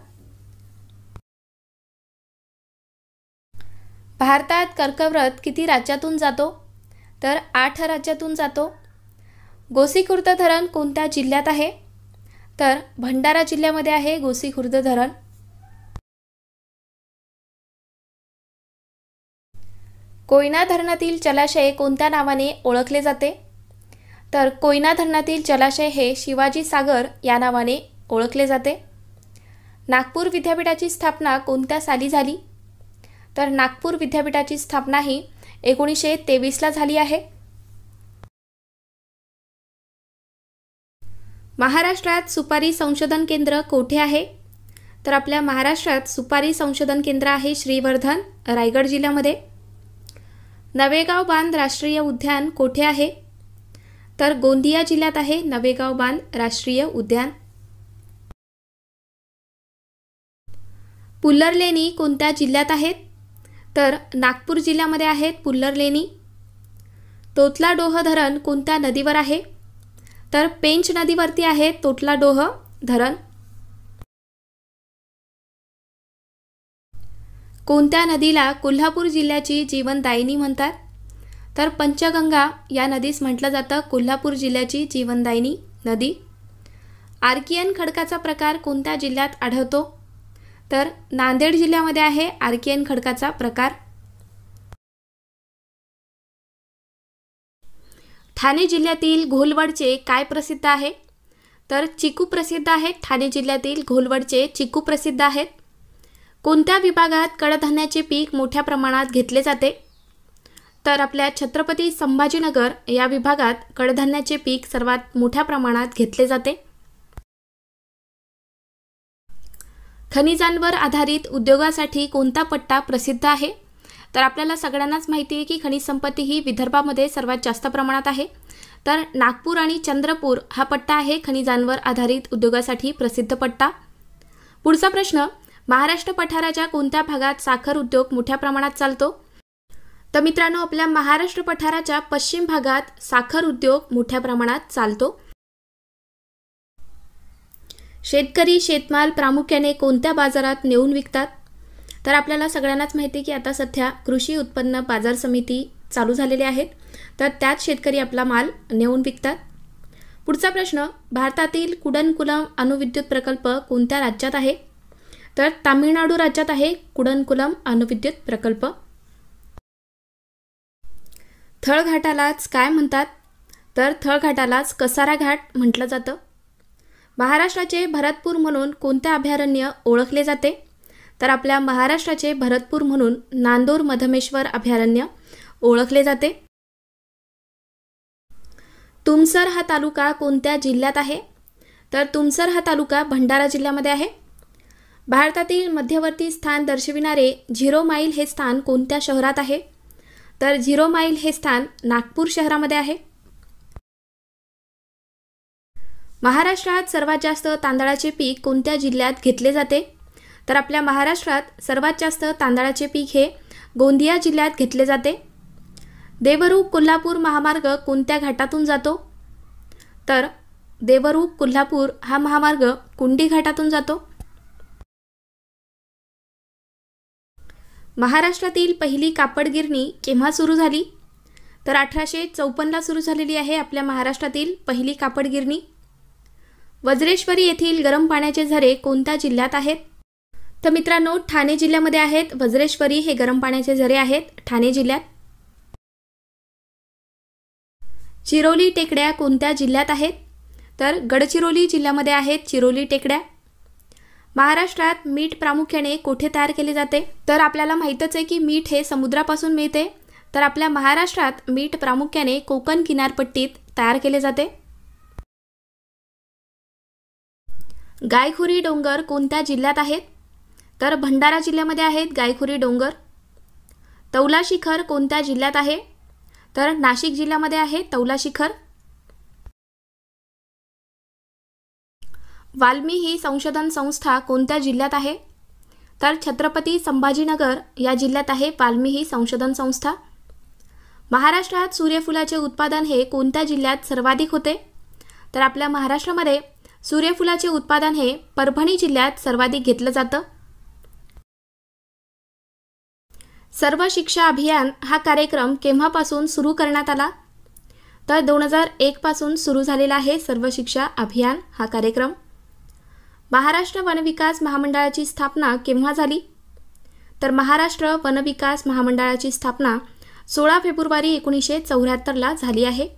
भारतात कर्कवृत किती राज्यातून जातो? तर 8 राज्यातून जातो। गोसीखुर्द धरण कोणत्या जिल्ह्यात आहे? तर भंडारा जिल्ह्यामध्ये आहे गोसीखुर्द धरण। कोयना धरणातील जलाशय कोणत्या नावाने ओळखले जाते? तर कोयना धरणातील जलाशय हे शिवाजी सागर या नावाने ओळखले जाते। नागपूर विद्यापीठाची स्थापना कोणत्या साली झाली? तर नागपूर विद्यापीठाची स्थापना ही 1923ला झाली आहे। महाराष्ट्रात सुपारी संशोधन केंद्र कोठे आहे? तर आपल्या महाराष्ट्रात सुपारी संशोधन केंद्र आहे श्रीवर्धन, रायगड जिल्ह्यामध्ये। नवेगाव बांध राष्ट्रीय उद्यान कोठे आहे? तर गोंदिया जिल्ह्यात आहे नवेगाव बांध राष्ट्रीय उद्यान। पुल्लर लेणी कोणत्या जिल्ह्यात आहेत? तर नागपूर जिल्ह्यामध्ये आहेत पुल्लर लेणी। तोतलाडोह धरण कोणत्या नदीवर आहे? तर पेंच नदीवरती आहे तोतलाडोह धरण। कोणत्या नदीला कोल्हापूर जिल्ह्याची जीवनदायिनी म्हणतात? तर पंचगंगा या नदीस म्हटलं जातं कोल्हापूर जिल्ह्याची जीवनदायिनी नदी। आर्कियन खडकाचा प्रकार कोणत्या जिल्ह्यात आढळतो? तर नांदेड जिल्ह्यामध्ये आहे आर्कियन खडकाचा प्रकार। ठाणे जिल्ह्यातील घोलवडचे काय प्रसिद्ध आहे? तर चिकू प्रसिद्ध आहेत। ठाणे जिल्ह्यातील घोलवडचे चिकू प्रसिद्ध आहेत। कोणत्या विभागात कडधान्याचे पीक मोठ्या प्रमाणात घेतले जाते? तर आपल्या छत्रपती संभाजीनगर या विभागात कडधान्याचे पीक सर्वात मोठ्या प्रमाणात घेतले जाते। खनिजांवर आधारित उद्योगासाठी कोणता पट्टा प्रसिद्ध आहे? तर आपल्याला सगळ्यांनाच माहिती आहे की खनिज संपत्ती ही विदर्भामध्ये सर्वात जास्त प्रमाणात आहे। तर नागपूर आणि चंद्रपूर हा पट्टा आहे खनिजांवर आधारित उद्योगासाठी प्रसिद्ध पट्टा। पुढचा प्रश्न, महाराष्ट्र पठाराच्या कोणत्या भागात साखर उद्योग मोठ्या प्रमाणात चालतो? तर मित्रांनो, आपल्या महाराष्ट्र पठाराच्या पश्चिम भागात साखर उद्योग मोठ्या प्रमाणात चालतो। शेतकरी शेतमाल प्रामुख्याने कोणत्या बाजारात नेऊन विकतात? तर आपल्याला सगळ्यांनाच माहिती आहे की आता सध्या कृषी उत्पन्न बाजार समिती चालू झालेले आहेत, तर त्यात शेतकरी आपला माल नेऊन विकतात। पुढचा प्रश्न, भारतातील कुडनकुलम अणुविद्युत प्रकल्प कोणत्या राज्यात आहे? तर तामिळनाडू राज्यात आहे कुडनकुलम अणुविद्युत प्रकल्प। थळघाटालाच काय म्हणतात? तर थळघाटालाच कसारा घाट म्हटलं जातं। महाराष्ट्राचे भरतपूर म्हणून कोणते अभयारण्य ओळखले जाते? तर आपल्या महाराष्ट्राचे भरतपूर म्हणून नांदूर मधमेश्वर अभयारण्य ओळखले जाते। तुमसर हा तालुका कोणत्या जिल्ह्यात आहे? तर तुमसर हा तालुका भंडारा जिल्ह्यामध्ये आहे। भारतातील मध्यवर्ती स्थान दर्शविणारे 0 माईल हे स्थान कोणत्या शहरात आहे? तर 0 माईल हे स्थान नागपूर शहरामध्ये आहे. महाराष्ट्रात सर्वात जास्त तांदळाचे पीक कोणत्या जिल्ह्यात घेतले जाते? तर आपल्या महाराष्ट्रात सर्वात जास्त तांदळाचे पीक हे गोंदिया जिल्ह्यात घेतले जाते. देवरुख कोल्हापूर महामार्ग कोणत्या घाटातून जातो? तर देवरुख कोल्हापूर हा महामार्ग कुंडी घाटातून जातो. महाराष्ट्रातील पहिली कापड गिरणी केव्हा सुरू झाली? तर 1854ला सुरू झालेली आहे आपल्या महाराष्ट्रातील पहिली कापड गिरणी. वज्रेश्वरी येथील गरम पाण्याचे झरे कोणत्या जिल्ह्यात आहेत? तर मित्रांनो, ठाणे जिल्ह्यामध्ये आहेत. वज्रेश्वरी हे गरम पाण्याचे झरे आहेत ठाणे जिल्ह्यात. चिरोली टेकड्या कोणत्या जिल्ह्यात आहेत? तर गडचिरोली जिल्ह्यामध्ये आहेत चिरोली टेकड्या. महाराष्ट्रात मीठ प्रामुख्याने कोठे तयार केले जाते? तर आपल्याला माहीतच आहे की मीठ हे समुद्रापासून मिळते. तर आपल्या महाराष्ट्रात मीठ प्रामुख्याने कोकण किनारपट्टीत तयार केले जाते. गायखुरी डोंगर कोणत्या जिल्ह्यात आहेत? तर भंडारा जिल्ह्यामध्ये आहेत गायखुरी डोंगर. तौला शिखर कोणत्या जिल्ह्यात आहे? तर नाशिक जिल्ह्यामध्ये आहे तौला शिखर. वाल्मिही संशोधन संस्था कोणत्या जिल्ह्यात आहे? तर छत्रपती संभाजीनगर या जिल्ह्यात आहे वाल्मिही संशोधन संस्था. महाराष्ट्रात सूर्यफुलाचे उत्पादन हे कोणत्या जिल्ह्यात सर्वाधिक होते? तर आपल्या महाराष्ट्रामध्ये सूर्यफुलाचे उत्पादन हे परभणी जिल्ह्यात सर्वाधिक घेतलं जातं. सर्व शिक्षा अभियान हा कार्यक्रम केव्हापासून सुरू करण्यात आला? तर 2001 पासून सुरू झालेला आहे सर्व शिक्षा अभियान हा कार्यक्रम. महाराष्ट्र वनविकास महामंडळाची स्थापना केव्हा झाली? तर महाराष्ट्र वनविकास महामंडळाची स्थापना 16 फेब्रुवारी 1974ला झाली आहे.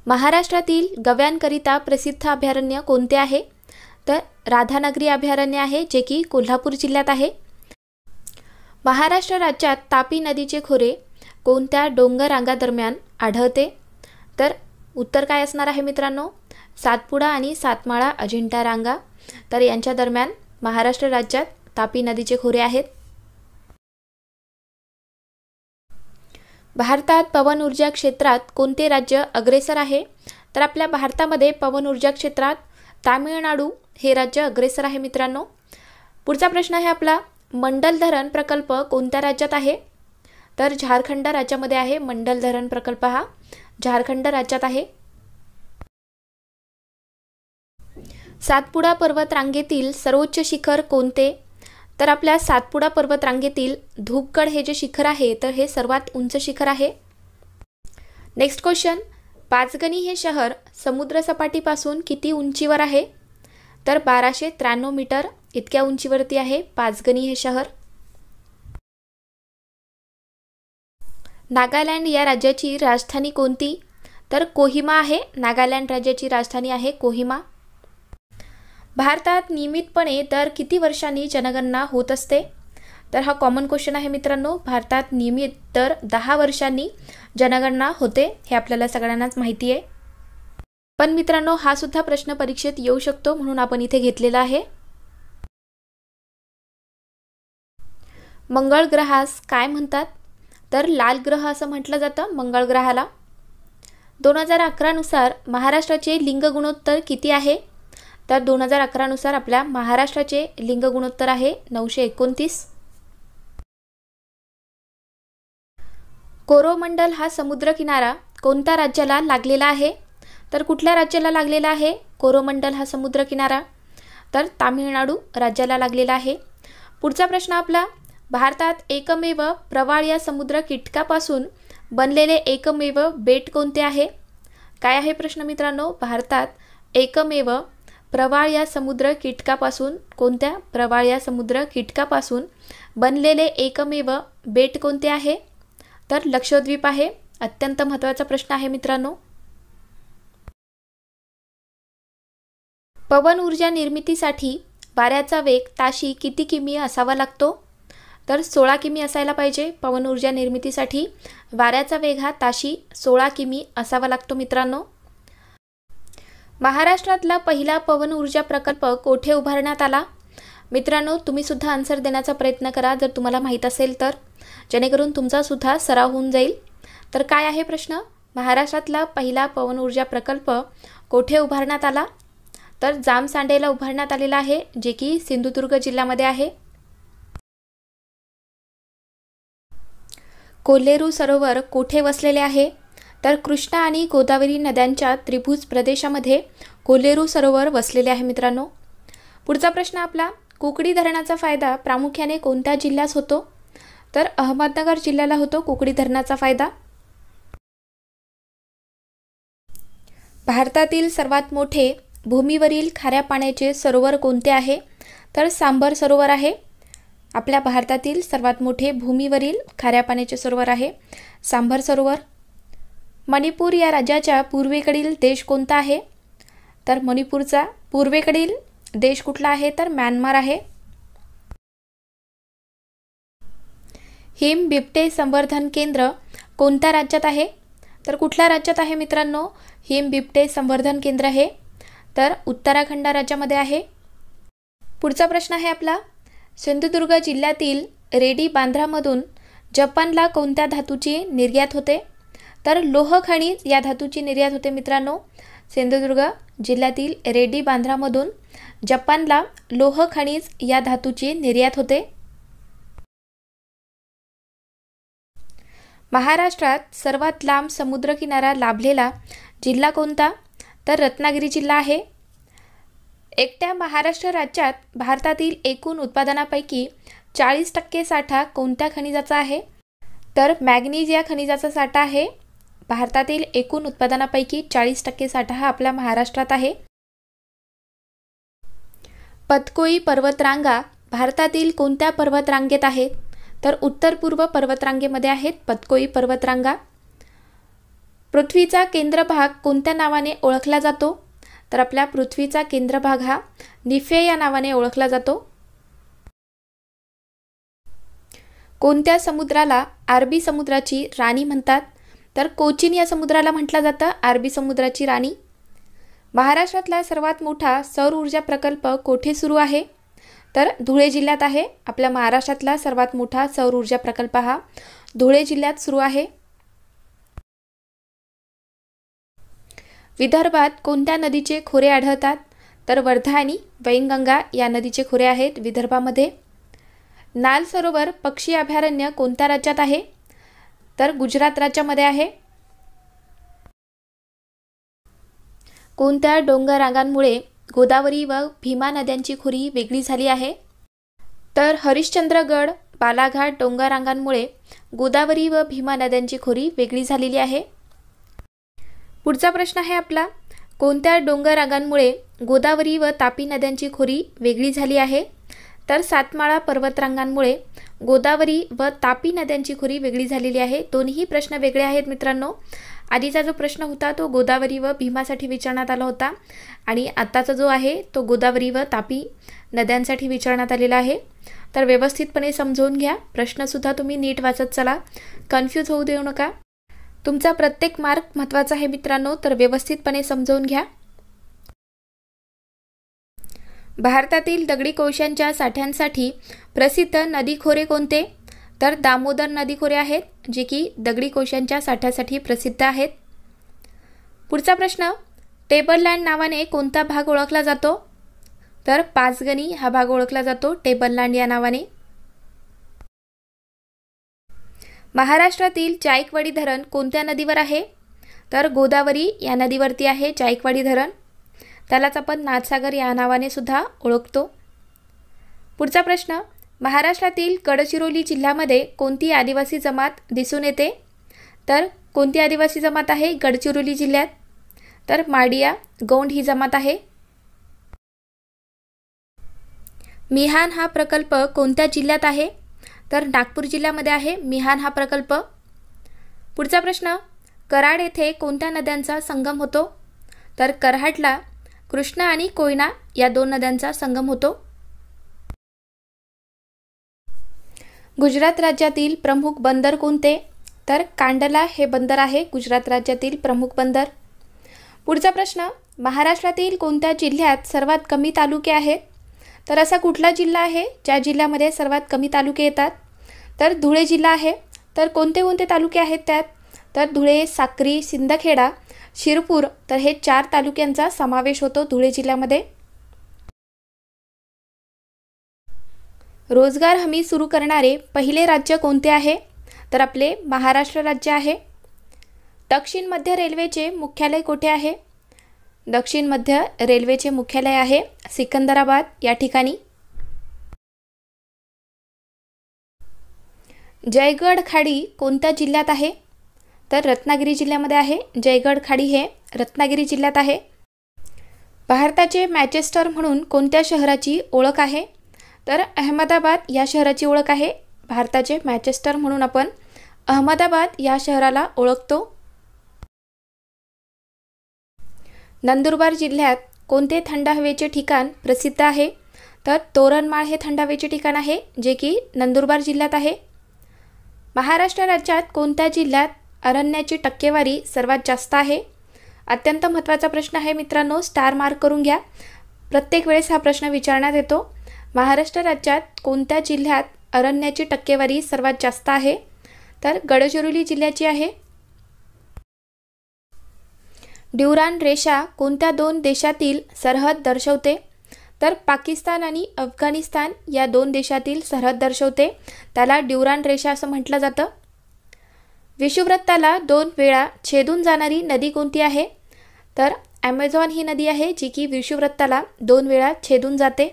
महाराष्ट्रातील गव्यांकरिता प्रसिद्ध अभयारण्य कोणते आहे? तर राधानगरी अभयारण्य आहे जे की कोल्हापूर जिल्ह्यात आहे. महाराष्ट्र राज्यात तापी नदीचे खोरे कोणत्या डोंगर रांगादरम्यान आढळते? तर उत्तर काय असणार आहे मित्रांनो? सातपुडा आणि सातमाळा अजिंठा रांगा. तर यांच्या दरम्यान महाराष्ट्र राज्यात तापी नदीचे खोरे आहेत. भारतात पवन ऊर्जा क्षेत्रात कोणते राज्य अग्रेसर आहे? तर आपल्या भारतामध्ये पवन ऊर्जा क्षेत्रात तामिळनाडू हे राज्य अग्रेसर आहे मित्रांनो. पुढचा प्रश्न आहे आपला, मंडल धरण प्रकल्प कोणत्या राज्यात आहे? तर झारखंड राज्यामध्ये आहे. मंडल धरण प्रकल्प हा झारखंड राज्यात आहे. सातपुडा पर्वत रांगेतील सर्वोच्च शिखर कोणते? तर आपल्या सातपुडा पर्वत रांगेतील धूपगड हे जे शिखर आहे तर हे सर्वात उंच शिखर आहे. नेक्स्ट क्वेश्चन, पाचगणी हे शहर समुद्रसपाटीपासून किती उंचीवर आहे? तर 1293 मीटर इतक्या उंचीवरती आहे पाचगणी हे शहर. नागालँड या राज्याची राजधानी कोणती? तर कोहिमा आहे. नागालँड राज्याची राजधानी आहे कोहिमा. भारतात नियमितपणे दर किती वर्षांनी जनगणना होत असते? तर हा कॉमन क्वेश्चन आहे मित्रांनो. भारतात नियमित दर 10 वर्षांनी जनगणना होते हे आपल्याला सगळ्यांनाच माहिती आहे. पण मित्रांनो, हा सुद्धा प्रश्न परीक्षेत येऊ शकतो म्हणून आपण इथे घेतलेला आहे. मंगळ ग्रहास काय म्हणतात? तर लाल ग्रह असं म्हटलं जातं मंगळ ग्रहाला. 2011 नुसार महाराष्ट्राचे लिंग गुणोत्तर किती आहे? तर 2011 नुसार आपल्या महाराष्ट्राचे लिंग गुणोत्तर आहे 929. कोरोमंडल हा समुद्र किनारा कोणत्या राज्याला लागलेला आहे? तर कुठल्या राज्याला लागलेला आहे कोरोमंडल हा समुद्र किनारा? तर तामिळनाडू राज्याला लागलेला आहे. पुढचा प्रश्न आपला, भारतात एकमेव प्रवाळ या समुद्र कीटकापासून बनलेले एकमेव बेट कोणते आहे? काय आहे प्रश्न मित्रांनो? भारतात एकमेव प्रवाळ या समुद्र कीटकापासून कोणत्या प्रवाळ या समुद्र कीटकापासून बनलेले एकमेव बेट कोणते आहे? तर लक्षद्वीप आहे. अत्यंत महत्त्वाचा प्रश्न आहे मित्रांनो. पवन ऊर्जा निर्मितीसाठी वाऱ्याचा वेग ताशी किती किमी असावा लागतो? तर 16 किमी असायला पाहिजे. पवन ऊर्जा निर्मितीसाठी वाऱ्याचा वेग हा ताशी 16 किमी असावा लागतो मित्रांनो. महाराष्ट्रातला पहिला पवन ऊर्जा प्रकल्प कोठे उभारण्यात आला? मित्रांनो, तुम्ही सुद्धा आन्सर देण्याचा प्रयत्न करा जर तुम्हाला माहीत असेल तर, जेणेकरून तुमचा सुद्धा सराव होऊन जाईल. तर काय आहे प्रश्न? महाराष्ट्रातला पहिला पवन ऊर्जा प्रकल्प कोठे उभारण्यात आला? तर जामसांडेला उभारण्यात आलेला आहे, जे की सिंधुदुर्ग जिल्ह्यामध्ये आहे. कोल्हेरू सरोवर कोठे वसलेले आहे? तर कृष्णा आणि गोदावरी नद्यांच्या त्रिभुज प्रदेशामध्ये कोल्हेरू सरोवर वसलेले आहे मित्रांनो. पुढचा प्रश्न आपला, कुकडी धरणाचा फायदा प्रामुख्याने कोणत्या जिल्ह्यास होतो? तर अहमदनगर जिल्ह्याला होतो कुकडी धरणाचा फायदा. भारतातील सर्वात मोठे भूमीवरील खाऱ्या पाण्याचे सरोवर कोणते आहे? तर सांबर सरोवर आहे. आपल्या भारतातील सर्वात मोठे भूमीवरील खाऱ्या पाण्याचे सरोवर आहे सांबर सरोवर. मणिपूर या राज्याच्या पूर्वेकडील देश कोणता आहे? तर मणिपूरचा पूर्वेकडील देश कुठला आहे? तर म्यानमार आहे. हिम बिबटे संवर्धन केंद्र कोणत्या राज्यात आहे? तर कुठल्या राज्यात आहे मित्रांनो हिम बिबटे संवर्धन केंद्र हे? तर उत्तराखंड राज्यामध्ये आहे. पुढचा प्रश्न आहे आपला, सिंधुदुर्ग जिल्ह्यातील रेडी बांद्रामधून जपानला कोणत्या धातूची निर्यात होते? तर लोह खनिज या धातूची निर्यात होते मित्रांनो. सिंधुदुर्ग जिल्ह्यातील रेडी बांद्रामधून जपानला लोह खनिज या धातूची निर्यात होते. महाराष्ट्रात सर्वात लांब समुद्रकिनारा लाभलेला जिल्हा कोणता? तर रत्नागिरी जिल्हा आहे. एकट्या महाराष्ट्र राज्यात भारतातील एकूण उत्पादनापैकी 40% साठा कोणत्या खनिजाचा आहे? तर मॅग्नीज या खनिजाचा साठा आहे. भारतातील एकूण उत्पादनापैकी 40% साठा हा आपल्या महाराष्ट्रात आहे. पतकोई पर्वतरांगा भारतातील कोणत्या पर्वतरांगेत आहेत? तर उत्तर पूर्व पर्वतरांगेमध्ये आहेत पतकोई पर्वतरांगा. पृथ्वीचा केंद्रभाग कोणत्या नावाने ओळखला जातो? तर आपल्या पृथ्वीचा केंद्रभाग हा निफे या नावाने ओळखला जातो. कोणत्या समुद्राला अरबी समुद्राची राणी म्हणतात? तर कोचीन या समुद्राला म्हटलं जातं अरबी समुद्राची राणी. महाराष्ट्रातला सर्वात मोठा सौर ऊर्जा प्रकल्प कोठे सुरू आहे? तर धुळे जिल्ह्यात आहे. आपल्या महाराष्ट्रातला सर्वात मोठा सौर ऊर्जा प्रकल्प हा धुळे जिल्ह्यात सुरू आहे. विदर्भात कोणत्या नदीचे खोरे आढळतात? तर वर्धा आणि वैनगंगा या नदीचे खोरे आहेत विदर्भामध्ये. नाल सरोवर पक्षी अभयारण्य कोणत्या राज्यात आहे? तर गुजरात राज्यामध्ये आहे. कोणत्या डोंगररांगांमुळे गोदावरी व भीमा नद्यांची खोरी वेगळी झाली आहे? तर हरिश्चंद्रगड बालाघाट डोंगररांगांमुळे गोदावरी व भीमा नद्यांची खोरी वेगळी झालेली आहे. पुढचा प्रश्न आहे आपला, कोणत्या डोंगररांगांमुळे गोदावरी व तापी नद्यांची खोरी वेगळी झाली आहे? तर सातमाळा पर्वतरांगांमुळे गोदावरी व तापी नद्यांची खोरी वेगळी झालेली आहे. दोन्ही प्रश्न वेगळे आहेत मित्रांनो. आधीचा जो प्रश्न होता तो गोदावरी व भीमासाठी विचारण्यात आला होता आणि आत्ताचा जो आहे तो गोदावरी व तापी नद्यांसाठी विचारण्यात आलेला आहे. तर व्यवस्थितपणे समजून घ्या. प्रश्नसुद्धा तुम्ही नीट वाचत चला, कन्फ्यूज होऊ देऊ नका. तुमचा प्रत्येक मार्क महत्त्वाचा आहे मित्रांनो, तर व्यवस्थितपणे समजून घ्या. भारतातील दगडी कोळशांच्या साठ्यांसाठी प्रसिद्ध नदी खोरे कोणते? तर दामोदर नदी खोरे आहेत, जे की दगडी कोळशांच्या साठ्यासाठी प्रसिद्ध आहेत. पुढचा प्रश्न, टेबललँड नावाने कोणता भाग ओळखला जातो? तर पाचगणी हा भाग ओळखला जातो टेबललँड या नावाने. महाराष्ट्रातील जायकवाडी धरण कोणत्या नदीवर आहे? तर गोदावरी या नदीवरती आहे जायकवाडी धरण. त्यालाच आपण नाथसागर या नावाने सुद्धा ओळखतो. पुढचा प्रश्न, महाराष्ट्रातील गडचिरोली जिल्ह्यामध्ये कोणती आदिवासी जमात दिसून येते? तर कोणती आदिवासी जमात आहे गडचिरोली जिल्ह्यात? तर माडिया गौंड ही जमात आहे. मिहान हा प्रकल्प कोणत्या जिल्ह्यात आहे? तर नागपूर जिल्ह्यामध्ये आहे मिहान हा प्रकल्प. पुढचा प्रश्न, कराड येथे कोणत्या नद्यांचा संगम होतो? तर कराडला कृष्णा आणि कोयना या दोन नद्यांचा संगम होतो. गुजरात राज्यातील प्रमुख बंदर कोणते? तर कांडला हे बंदर आहे गुजरात राज्यातील प्रमुख बंदर. पुढचा प्रश्न, महाराष्ट्रातील कोणत्या जिल्ह्यात सर्वात कमी तालुके आहेत? तर असा कुठला जिल्हा आहे ज्या जिल्ह्यामध्ये सर्वात कमी तालुके येतात? तर धुळे जिल्हा आहे. तर कोणते कोणते तालुके आहेत त्यात? तर धुळे, साक्री, सिंदखेडा, शिरपूर, तर हे 4 तालुक्यांचा समावेश होतो धुळे जिल्ह्यामध्ये. रोजगार हमी सुरू करणारे पहिले राज्य कोणते आहे? तर आपले महाराष्ट्र राज्य आहे. दक्षिण मध्य रेल्वेचे मुख्यालय कुठे आहे? दक्षिण मध्य रेल्वेचे मुख्यालय आहे सिकंदराबाद या ठिकाणी. जयगड खाडी कोणत्या जिल्ह्यात आहे? तर रत्नागिरी जिल्ह्यामध्ये आहे. जयगड खाडी हे रत्नागिरी जिल्ह्यात आहे. भारताचे मँचेस्टर म्हणून कोणत्या शहराची ओळख आहे? तर अहमदाबाद या शहराची ओळख आहे. भारताचे मँचेस्टर म्हणून आपण अहमदाबाद या शहराला ओळखतो. नंदुरबार जिल्ह्यात कोणते थंड हवेचे ठिकाण प्रसिद्ध आहे? तर तोरणमाळ हे थंड हवेचे ठिकाण आहे जे की नंदुरबार जिल्ह्यात आहे. महाराष्ट्र राज्यात कोणत्या जिल्ह्यात अरण्याची टक्केवारी सर्वात जास्त आहे? अत्यंत महत्त्वाचा प्रश्न आहे मित्रांनो, स्टार मार्क करून घ्या. प्रत्येक वेळेस हा प्रश्न विचारण्यात येतो. महाराष्ट्र राज्यात कोणत्या जिल्ह्यात अरण्याची टक्केवारी सर्वात जास्त आहे? तर गडचिरोली जिल्ह्याची आहे. ड्युरान रेषा कोणत्या 2 देशातील सरहद दर्शवते? तर पाकिस्तान आणि अफगाणिस्तान या 2 देशातील सरहद दर्शवते. त्याला ड्युरान रेषा असं म्हटलं जातं. विषुववृत्ताला 2 वेळा छेदून जाणारी नदी कोणती आहे? तर ॲमेझॉन ही नदी आहे जी की विषुववृत्ताला 2 वेळा छेदून जाते.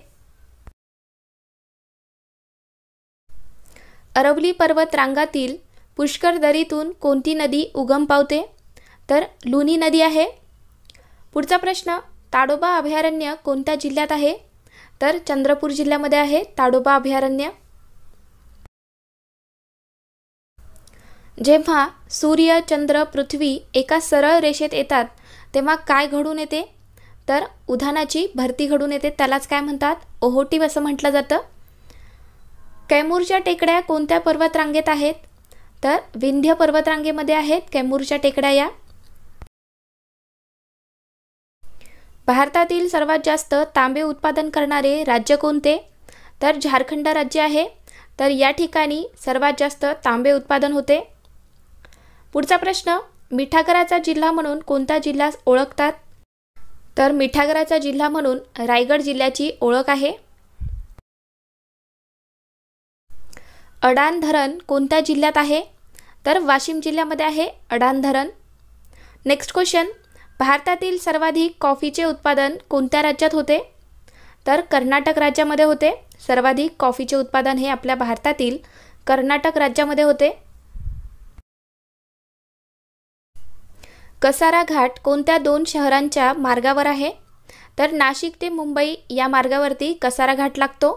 अरवली पर्वत रांगातील पुष्कर दरीतून कोणती नदी उगम पावते? तर लुनी नदी आहे. पुढचा प्रश्न, ताडोबा अभयारण्य कोणत्या जिल्ह्यात आहे? तर चंद्रपूर जिल्ह्यामध्ये आहे ताडोबा अभयारण्य. जेव्हा सूर्य, चंद्र, पृथ्वी एका सरळ रेषेत येतात तेव्हा काय घडून येते? तर उधाणाची भरती घडून येते. त्यालाच काय म्हणतात? ओहोटी असं म्हटलं जातं. कैमूरच्या टेकड्या कोणत्या पर्वतरांगेत आहेत? तर विंध्य पर्वतरांगेमध्ये आहेत कैमूरच्या टेकड्या या. भारतातील सर्वात जास्त तांबे उत्पादन करणारे राज्य कोणते? तर झारखंड राज्य आहे. तर या ठिकाणी सर्वात जास्त तांबे उत्पादन होते. पुढचा प्रश्न, मिठागराचा जिल्हा म्हणून कोणता जिल्हा ओळखतात? तर मिठागराचा जिल्हा म्हणून रायगड जिल्ह्याची ओळख आहे. अडाण धरण कोणत्या जिल्ह्यात आहे? तर वाशिम जिल्ह्यामध्ये आहे अडाण धरण. नेक्स्ट क्वेश्चन, भारतातील सर्वाधिक कॉफीचे उत्पादन कोणत्या राज्यात होते? तर कर्नाटक राज्यामध्ये होते. सर्वाधिक कॉफीचे उत्पादन हे आपल्या भारतातील कर्नाटक राज्यामध्ये होते. कसारा घाट कोणत्या 2 शहरांच्या मार्गावर आहे? तर नाशिक ते मुंबई या मार्गावरती कसारा घाट लागतो.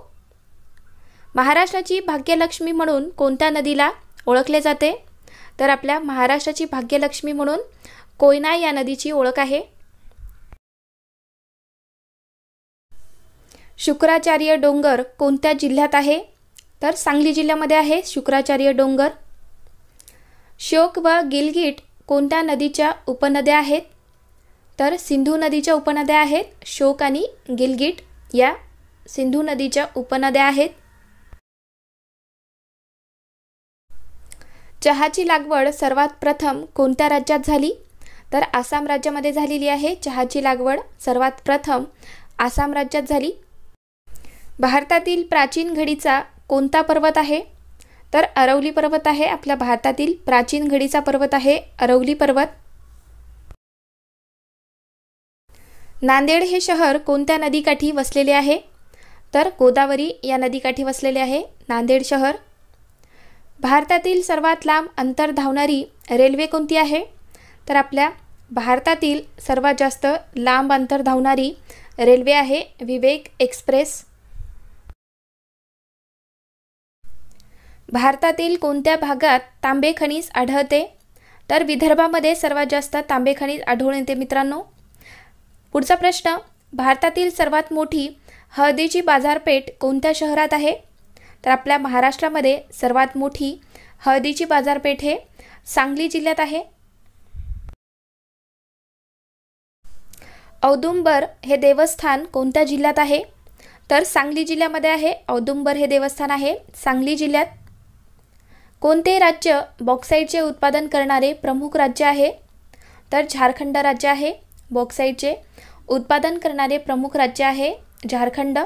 महाराष्ट्राची भाग्यलक्ष्मी म्हणून कोणत्या नदीला ओळखले जाते? तर आपल्या महाराष्ट्राची भाग्यलक्ष्मी म्हणून कोयना या नदीची ओळख आहे. शुक्राचार्य डोंगर कोणत्या जिल्ह्यात आहे? तर सांगली जिल्ह्यामध्ये आहे शुक्राचार्य डोंगर. श्योक व गिलगिट कोणत्या नदीच्या उपनद्या आहेत? तर सिंधू नदीच्या उपनद्या आहेत. श्योक आणि गिलगिट या सिंधू नदीच्या उपनद्या आहेत. चहाची लागवड सर्वात प्रथम कोणत्या राज्यात झाली? तर आसाम राज्यामध्ये झालेली आहे. चहाची लागवड सर्वात प्रथम आसाम राज्यात झाली. भारतातील प्राचीन घडीचा कोणता पर्वत आहे? तर अरवली पर्वत आहे. आपल्या भारतातील प्राचीन घडीचा पर्वत आहे अरवली पर्वत. नांदेड हे शहर कोणत्या नदीकाठी वसलेले आहे? तर गोदावरी या नदीकाठी वसलेले आहे नांदेड शहर. भारतातील सर्वात लांब अंतर धावणारी रेल्वे कोणती आहे? तर आपल्या भारतातील सर्वात जास्त लांब अंतर धावणारी रेल्वे आहे विवेक एक्सप्रेस. भारतातील कोणत्या भागात तांबे खनिज आढळते? तर विदर्भामध्ये सर्वात जास्त तांबे खनिज आढळून येते मित्रांनो. पुढचा प्रश्न, भारतातील सर्वात मोठी हळदीची बाजारपेठ कोणत्या शहरात आहे? तर आपल्या महाराष्ट्रामध्ये सर्वात मोठी हळदीची बाजारपेठ हे सांगली जिल्ह्यात आहे. औदुंबर हे देवस्थान कोणत्या जिल्ह्यात आहे? तर सांगली जिल्ह्यामध्ये आहे. औदुंबर हे देवस्थान आहे सांगली जिल्ह्यात. कोणते राज्य बॉक्साईटचे उत्पादन करणारे प्रमुख राज्य आहे? तर झारखंड राज्य आहे. बॉक्साईटचे उत्पादन करणारे प्रमुख राज्य आहे झारखंड.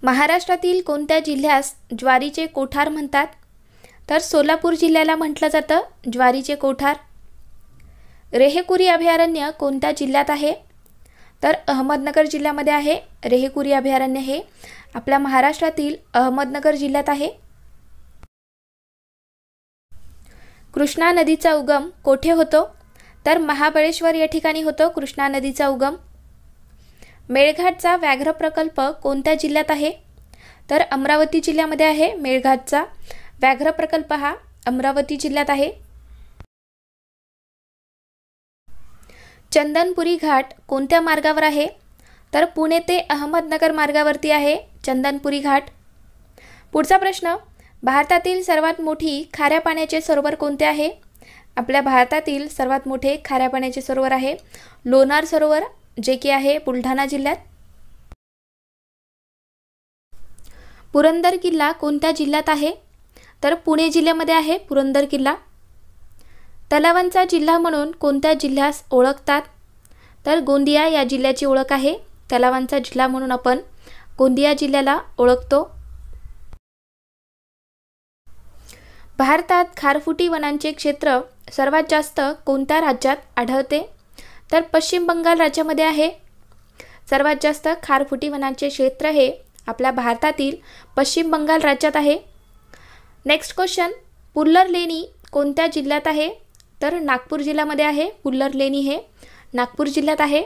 महाराष्ट्रातील कोणत्या जिल्ह्यास ज्वारीचे कोठार म्हणतात? तर सोलापूर जिल्ह्याला म्हटलं जातं ज्वारीचे कोठार. रेहेकुरी अभयारण्य कोणत्या जिल्ह्यात आहे? तर अहमदनगर जिल्ह्यामध्ये आहे. रेहेकुरी अभयारण्य हे आपल्या महाराष्ट्रातील अहमदनगर जिल्ह्यात आहे. कृष्णा नदीचा उगम कोठे होतो? तर महाबळेश्वर या ठिकाणी होतो कृष्णा नदीचा उगम. मेळघाटचा व्याघ्र प्रकल्प कोणत्या जिल्ह्यात आहे? तर अमरावती जिल्ह्यामध्ये आहे. मेळघाटचा व्याघ्र प्रकल्प हा अमरावती जिल्ह्यात आहे. चंदनपुरी घाट कोणत्या मार्गावर आहे? तर पुणे ते अहमदनगर मार्गावरती आहे चंदनपुरी घाट. पुढचा प्रश्न, भारतातील सर्वात मोठी खाऱ्या पाण्याचे सरोवर कोणते आहे? आपल्या भारतातील सर्वात मोठे खाऱ्या पाण्याचे सरोवर आहे लोणार सरोवर, जे की आहे बुलढाणा जिल्ह्यात. पुरंदर किल्ला कोणत्या जिल्ह्यात आहे? तर पुणे जिल्ह्यामध्ये आहे पुरंदर किल्ला. तलावांचा जिल्हा म्हणून कोणत्या जिल्ह्यास ओळखतात? तर गोंदिया या जिल्ह्याची ओळख आहे. तलावांचा जिल्हा म्हणून आपण गोंदिया जिल्ह्याला ओळखतो. भारतात खारफुटी वनांचे क्षेत्र सर्वात जास्त कोणत्या राज्यात आढळते? तर पश्चिम बंगाल राज्यामध्ये आहे. सर्वात जास्त खारफुटी वनांचे क्षेत्र हे आपल्या भारतातील पश्चिम बंगाल राज्यात आहे. नेक्स्ट क्वेश्चन, पुल्लर लेणी कोणत्या जिल्ह्यात आहे? तर नागपूर जिल्ह्यामध्ये आहे. पुल्लर लेणी हे नागपूर जिल्ह्यात आहे.